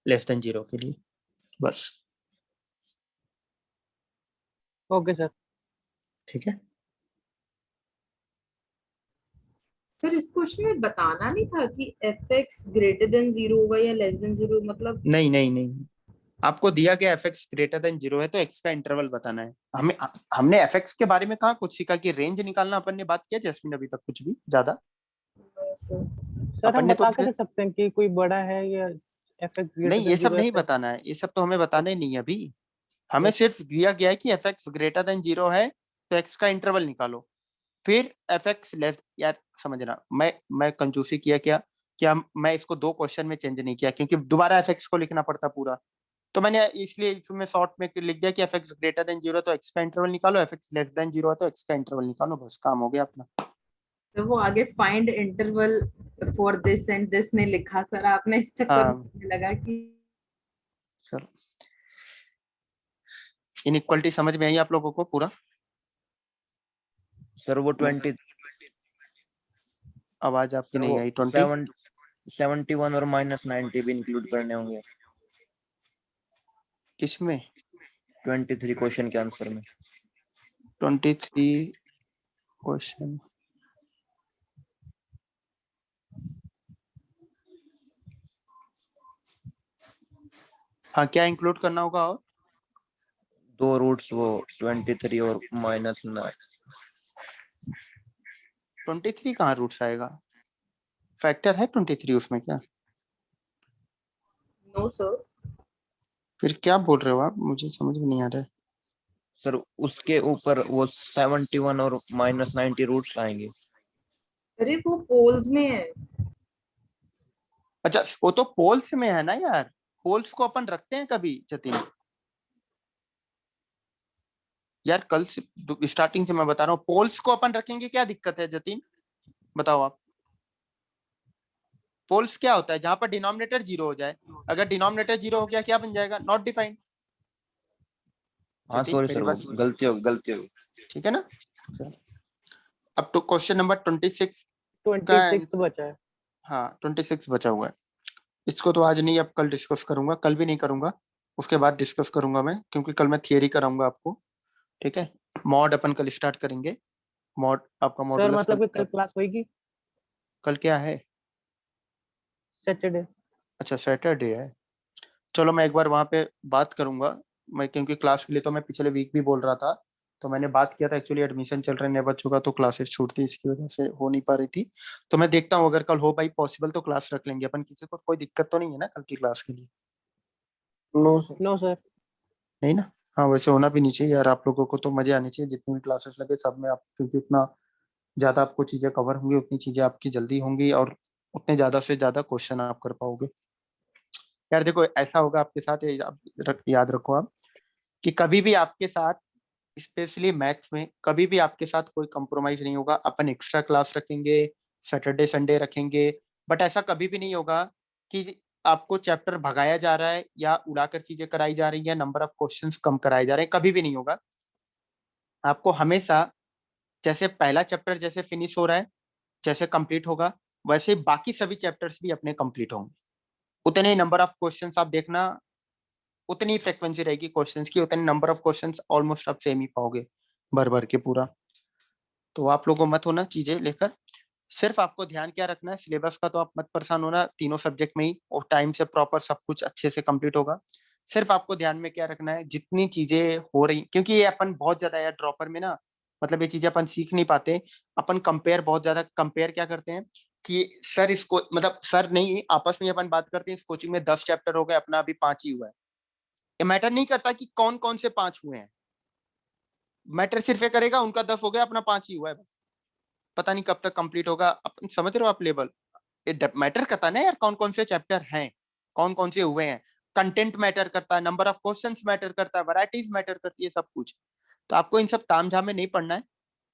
लेस देन जीरो के लिए, बस। Okay sir. ठीक है, सर इस क्वेश्चन में बताना नहीं था कि एफ एक्स ग्रेटर देन 0 होगा या लेस देन 0, मतलब नहीं नहीं नहीं, आपको दिया गया F x greater than zero है तो एक्स का इंटरवल बताना है। हमने एफ एक्स के बारे में कहा कुछ सीखा कि रेंज निकालना अपन ने बात किया जैस्मिन अभी तक कुछ भी ज्यादा? सर अपन हम ने तो बता के दे सकते हैं कि कोई बड़ा है या एफ एक्स ग्रेटर नहीं, देन ये सब 0 नहीं बताना है, ये सब तो हमें बताना ही नहीं है अभी। हमें सिर्फ दिया गया है कि F x greater than zero है तो एक्स का इंटरवल निकालो, फिर एफ एक्स लेस। यार समझना, मैं कंजूसी किया क्या मैं इसको दो क्वेश्चन में चेंज नहीं किया क्योंकि दोबारा एफ एक्स को लिखना पड़ता पूरा, तो मैंने इसलिए इसमें शॉर्ट में लिख दिया कि F x greater than zero तो एक्स का इंटरवल निकालो, F x less than zero है तो एक्स का इंटरवल निकालो, बस काम हो गया अपना। तो वो आगे find interval for this and this ने लिखा सर, आपने इस चक्कर हाँ। में लगा कि चलो, इनइक्वालिटी समझ में आई आप लोगों को पूरा? सर वो 20 आवाज आपकी सर नहीं वो आई। 20 71 और -90 भी इंक्लूड करने होंगे किसमें? 23 क्वेश्चन के आंसर में। 23 क्वेश्चन, हाँ क्या इंक्लूड करना होगा? और दो रूट्स वो 23 और -9। 23 कहाँ रूट्स आएगा? फैक्टर है 23 उसमें क्या? No sir. फिर क्या बोल रहे हो आप, मुझे समझ में नहीं आ रहा है। सर उसके ऊपर वो 71 और -90 रूट्स आएंगे। अरे वो पोल्स में है। अच्छा वो तो पोल्स में है ना यार, पोल्स को अपन रखते हैं कभी जतिन? यार कल से स्टार्टिंग से मैं बता रहा हूँ, पोल्स को अपन रखेंगे, क्या दिक्कत है जतिन बताओ आप? पोल्स क्या होता है? जहां पर डिनोमिनेटर जीरो हो जाए, अगर डिनोमिनेटर जीरो हो गया क्या बन जाएगा? Not defined. हाँ सॉरी सर, वो गलती होगी। ठीक है ना? अब तो क्वेश्चन नंबर 26 26 बचा है। हाँ 26 बचा हुआ है। इसको तो आज नहीं, अब कल डिस्कस करूंगा, कल भी नहीं करूंगा, उसके बाद डिस्कस करूंगा मैं, क्योंकि कल मैं थियरी कराऊंगा आपको। ठीक है, मॉड अपन कल स्टार्ट करेंगे। मॉड आपका सर मॉडुलस मतलब कि कल क्लास होगी? कल क्या है? सैटरडे। अच्छा सैटरडे है, चलो मैं एक बार वहां पे बात करूंगा मैं, क्योंकि क्लास के लिए तो मैं पिछले वीक भी बोल रहा था, तो मैंने बात किया था, एक्चुअली एडमिशन चल रहे नए बच्चों का तो क्लासेस छूटती इसकी वजह से हो नहीं पा रही थी। तो मैं देखता हूँ अगर कल हो पाई पॉसिबल तो क्लास रख लेंगे अपन, किसी को कोई दिक्कत तो नहीं है ना कल की क्लास के लिए? No sir. No sir. नहीं ना? हाँ वैसे होना भी नहीं चाहिए यार, आप लोगों को तो मजे आने चाहिए, जितनी भी क्लासेस लगे सब में आप, क्योंकि उतना ज्यादा आपको चीजें कवर होंगी उतनी चीजें आपकी जल्दी होंगी और उतने ज्यादा से ज्यादा क्वेश्चन आप कर पाओगे। यार देखो ऐसा होगा आपके साथ, याद रखो आप कि कभी भी आपके साथ, स्पेशली मैथ्स में, कभी भी आपके साथ कोई कंप्रोमाइज नहीं होगा। अपन एक्स्ट्रा क्लास रखेंगे, सैटरडे संडे रखेंगे, बट ऐसा कभी भी नहीं होगा कि आपको चैप्टर भगाया जा रहा है या उड़ाकर चीजें कराई जा रही है, नंबर ऑफ क्वेश्चंस कम कराए जा रहे हैं, कभी भी नहीं होगा। आपको हमेशा जैसे पहला चैप्टर जैसे फिनिश हो रहा है, जैसे कंप्लीट होगा, वैसे बाकी सभी चैप्टर्स भी अपने कंप्लीट होंगे। उतने ही नंबर ऑफ क्वेश्चंस आप देखना, उतनी फ्रीक्वेंसी रहेगी क्वेश्चंस की, उतने नंबर ऑफ क्वेश्चंस ऑलमोस्ट आप सेम ही पाओगे भर भर के पूरा। तो आप लोगों मत होना चीजें लेकर, सिर्फ आपको ध्यान क्या रखना है, सिलेबस का तो आप मत परेशान होना, तीनों सब्जेक्ट में ही और टाइम से प्रॉपर सब कुछ अच्छे से कंप्लीट होगा। सिर्फ आपको ध्यान में क्या रखना है, जितनी चीजें हो रही, क्योंकि ये अपन बहुत ज्यादा यार ड्रॉपर में ना, मतलब ये चीजें अपन सीख नहीं पाते। अपन कंपेयर बहुत ज्यादा कंपेयर क्या करते हैं कि सर इसको, मतलब सर नहीं, आपस में अपन बात करते हैं इस कोचिंग में 10 चैप्टर हो गए, अपना अभी 5 ही हुआ है। ये मैटर नहीं करता कि कौन कौन से 5 हुए हैं, मैटर सिर्फ ये करेगा उनका 10 हो गया, अपना 5 ही हुआ है बस, पता नहीं कब तक कंप्लीट होगा। अपन समझ रहे हो आप लेवल, ये मैटर करता है ना यार, कौन कौन से चैप्टर हैं, कौन कौन से हुए हैं, कंटेंट मैटर करता है, नंबर ऑफ क्वेश्चंस मैटर करता है, वैरायटीज मैटर करती है, सब कुछ। तो आपको इन सब तामझाम में नहीं पढ़ना है।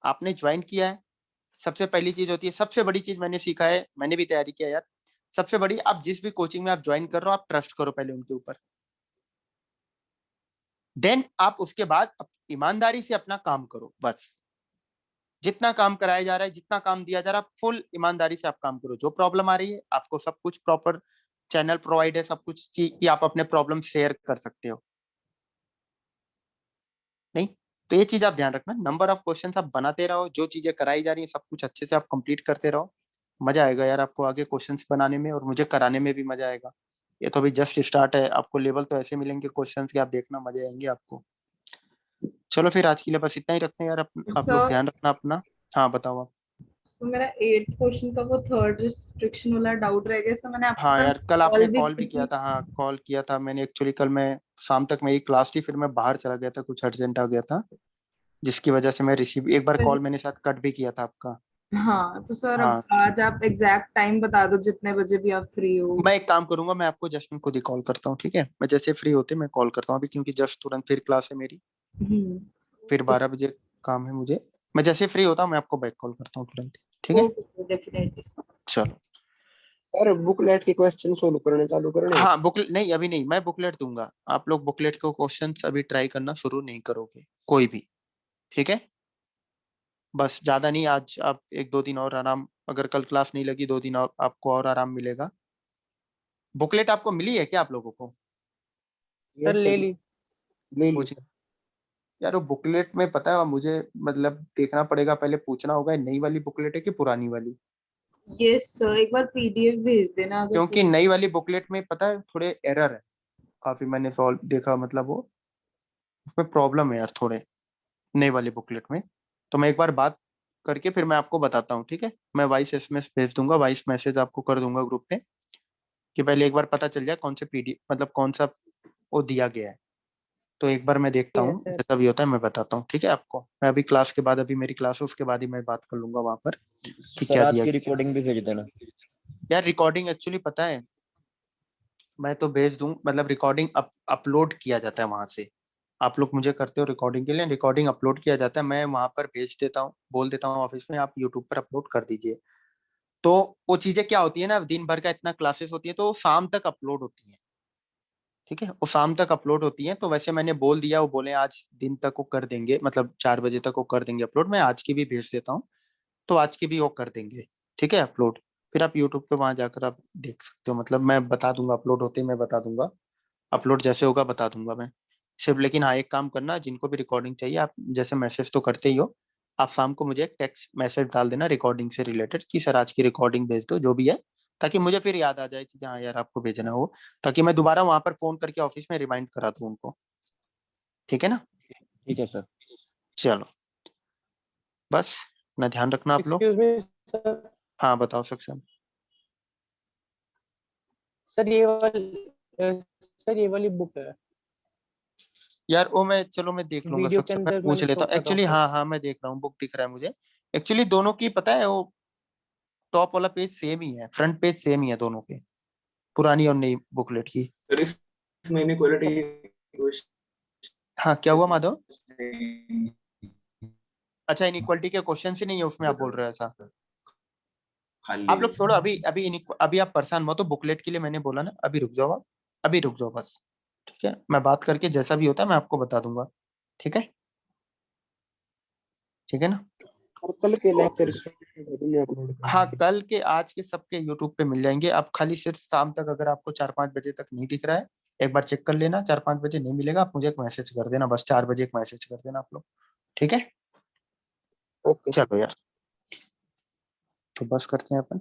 आपने ज्वाइन किया है, सबसे पहली चीज होती है, सबसे बड़ी चीज मैंने सीखा है, मैंने भी तैयारी किया यार, सबसे बड़ी, आप जिस भी कोचिंग में आप ज्वाइन कर रहे हो, आप ट्रस्ट करो पहले उनके ऊपर, देन आप उसके बाद ईमानदारी से अपना काम करो। बस जितना काम कराया जा रहा है, जितना काम दिया जा रहा है, फुल ईमानदारी से आप काम करो। जो प्रॉब्लम आ रही है, आपको सब कुछ प्रॉपर चैनल प्रोवाइड है, सब कुछ कि आप अपने प्रॉब्लम शेयर कर सकते हो। नहीं तो ये चीज आप ध्यान रखना, नंबर ऑफ क्वेश्चंस आप बनाते रहो, जो चीजें कराई जा रही है सब कुछ अच्छे से आप कंप्लीट करते रहो। मजा आएगा यार आपको आगे क्वेश्चंस बनाने में, और मुझे कराने में भी मजा आएगा। ये तो अभी जस्ट स्टार्ट है, आपको लेवल तो ऐसे मिलेंगे क्वेश्चंस के, आप देखना मजे आएंगे आपको। चलो फिर आज के लिए बस इतना ही रखते हैं यार, आप लोग सर ध्यान रखना अपना। हाँ बताओ आप। सो मेरा 8th क्वेश्चन का वो थर्ड रिस्ट्रिक्शन वाला डाउट रह गया, सो मैंने आपको हाँ कल यार कल आपने भी कॉल भी की किया थी। था, हाँ कॉल किया था मैंने, एक्चुअली कल मैं शाम तक मेरी क्लास थी, फिर मैं बाहर चला गया था, कुछ अर्जेंट आ गया था, जिसकी वजह से मैं रिसीव, एक बार कॉल मैंने शायद कट भी किया था आपका। हाँ तो सर अब हाँ आज आप एग्जैक्ट टाइम बता दो जितने बजे भी आप फ्री हो। मैं एक काम करूंगा, मैं आपको जस्ट खुद ही कॉल करता हूँ, ठीक है, मैं जैसे फ्री होते मैं कॉल करता हूँ अभी, क्योंकि जस्ट तुरंत फिर क्लास है मेरी, फिर 12 बजे काम है मुझे। मैं जैसे फ्री होता हूँ मैं आपको बैक कॉल करता हूँ तुरंत, ठीक है। Okay definitely. चलो सर बुकलेट के क्वेश्चन सोल्व करने चालू करने हैं? हाँ, बुक नहीं अभी नहीं, मैं बुकलेट दूंगा, आप लोग बुकलेट के क्वेश्चन अभी ट्राई करना शुरू नहीं करोगे कोई भी, ठीक है। बस ज्यादा नहीं, आज आप 1-2 दिन और आराम, अगर कल क्लास नहीं लगी 2 दिन और आपको और आराम मिलेगा। बुकलेट आपको मिली है क्या आप लोगों को? सर यस ले सर, ली। ले ली। पूछ यार, वो बुकलेट में पता है मुझे, मतलब देखना पड़ेगा, पहले पूछना होगा नई वाली बुकलेट है कि पुरानी वाली, यस सर, एक बार पीडीएफ भेज देना अगर क्योंकि नई वाली बुकलेट में पता है थोड़े एरर है काफी, मैंने सॉल्व देखा, मतलब वो उसमें प्रॉब्लम है यार थोड़े, नई वाली बुकलेट में। तो मैं एक बार बात करके फिर मैं आपको बताता हूँ, ठीक है, मैं वॉइस एसएमएस भेज दूंगा, वॉइस मैसेज आपको कर दूंगा ग्रुप पे, कि पहले एक बार पता चल जाए कौन से पीडी, मतलब कौन सा वो दिया गया है। तो एक बार मैं देखता हूँ, यस सर। जैसा भी होता है मैं बताता हूँ, ठीक है आपको। मैं अभी क्लास के बाद, अभी मेरी क्लास है उसके बाद ही मैं बात कर लूंगा वहां पर कि सर क्या आज दिया की गया। रिकॉर्डिंग भी भेज देना। यार रिकॉर्डिंग एक्चुअली पता है, मैं तो भेज दूं, मतलब रिकॉर्डिंग अपलोड किया जाता है वहां से, आप लोग मुझे करते हो रिकॉर्डिंग के लिए, रिकॉर्डिंग अपलोड किया जाता है, मैं वहां पर भेज देता हूँ, बोल देता हूँ ऑफिस में आप यूट्यूब पर अपलोड कर दीजिए। तो वो चीजें क्या होती है ना, दिन भर का इतना क्लासेस होती है तो शाम तक अपलोड होती है, ठीक है, वो शाम तक अपलोड होती है। तो वैसे मैंने बोल दिया, वो बोले आज दिन तक वो कर देंगे, मतलब 4 बजे तक वो कर देंगे अपलोड, मैं आज की भी भेज देता हूँ, तो आज की भी वो कर देंगे, ठीक है अपलोड। फिर आप यूट्यूब पे वहां जाकर आप देख सकते हो, मतलब मैं बता दूंगा अपलोड होते ही मैं बता दूंगा, अपलोड जैसे होगा बता दूंगा मैं सिर्फ। लेकिन हाँ एक काम करना, जिनको भी रिकॉर्डिंग चाहिए आप जैसे मैसेज तो करते ही हो, आप शाम को मुझे एक टेक्स्ट मैसेज डाल देना रिकॉर्डिंग से रिलेटेड कि सर आज की रिकॉर्डिंग भेज दो जो भी है, ताकि मुझे फिर याद आ जाए कि हाँ यार आपको भेजना हो, ताकि मैं दोबारा वहां पर फोन करके ऑफिस में रिमाइंड करा दूं उनको, ठीक है ना। ठीक है सर। चलो बस अपना ध्यान रखना आप लोग। Excuse me sir. हाँ बताओ सक्षम। सर ये वाली सर ये वाली बुक है, यार वो मैं, चलो मैं देख लूंगा वीडियो के सक्षम, मैं अंदर पूछ मैंने लेता शो हूँ कर रहा हूँ एक्चुअली, सर। हाँ हाँ मैं देख रहा हूँ, बुक दिख रहा है मुझे। एक्चुअली दोनों की पता है वो टॉप वाला पेज सेम ही है, फ्रंट पेज सेम ही है दोनों के, पुरानी और नई बुकलेट की। सर इस महीने क्वालिटी हाँ क्या हुआ माधव? अच्छा इनइक्वालिटी के क्वेश्चन ही नहीं है उसमें, आप बोल रहे हो ऐसा? खाली आप लोग छोड़ो अभी, अभी आप परेशान मत हो, बुकलेट के लिए मैंने बोला ना, अभी रुक जाओ आप, अभी रुक जाओ बस, ठीक है, मैं बात करके जैसा भी होता है मैं आपको बता दूंगा, ठीक है, ठीक है ना। और कल के लेक्चर अपलोड कर हाँ देंगे। कल के आज के सबके यूट्यूब पे मिल जाएंगे, आप खाली सिर्फ शाम तक, अगर आपको 4-5 बजे तक नहीं दिख रहा है एक बार चेक कर लेना, 4-5 बजे नहीं मिलेगा आप मुझे एक मैसेज कर देना, बस 4 बजे एक मैसेज कर देना आप लोग, ठीक है। ओके। चलो यार। तो बस करते हैं अपन।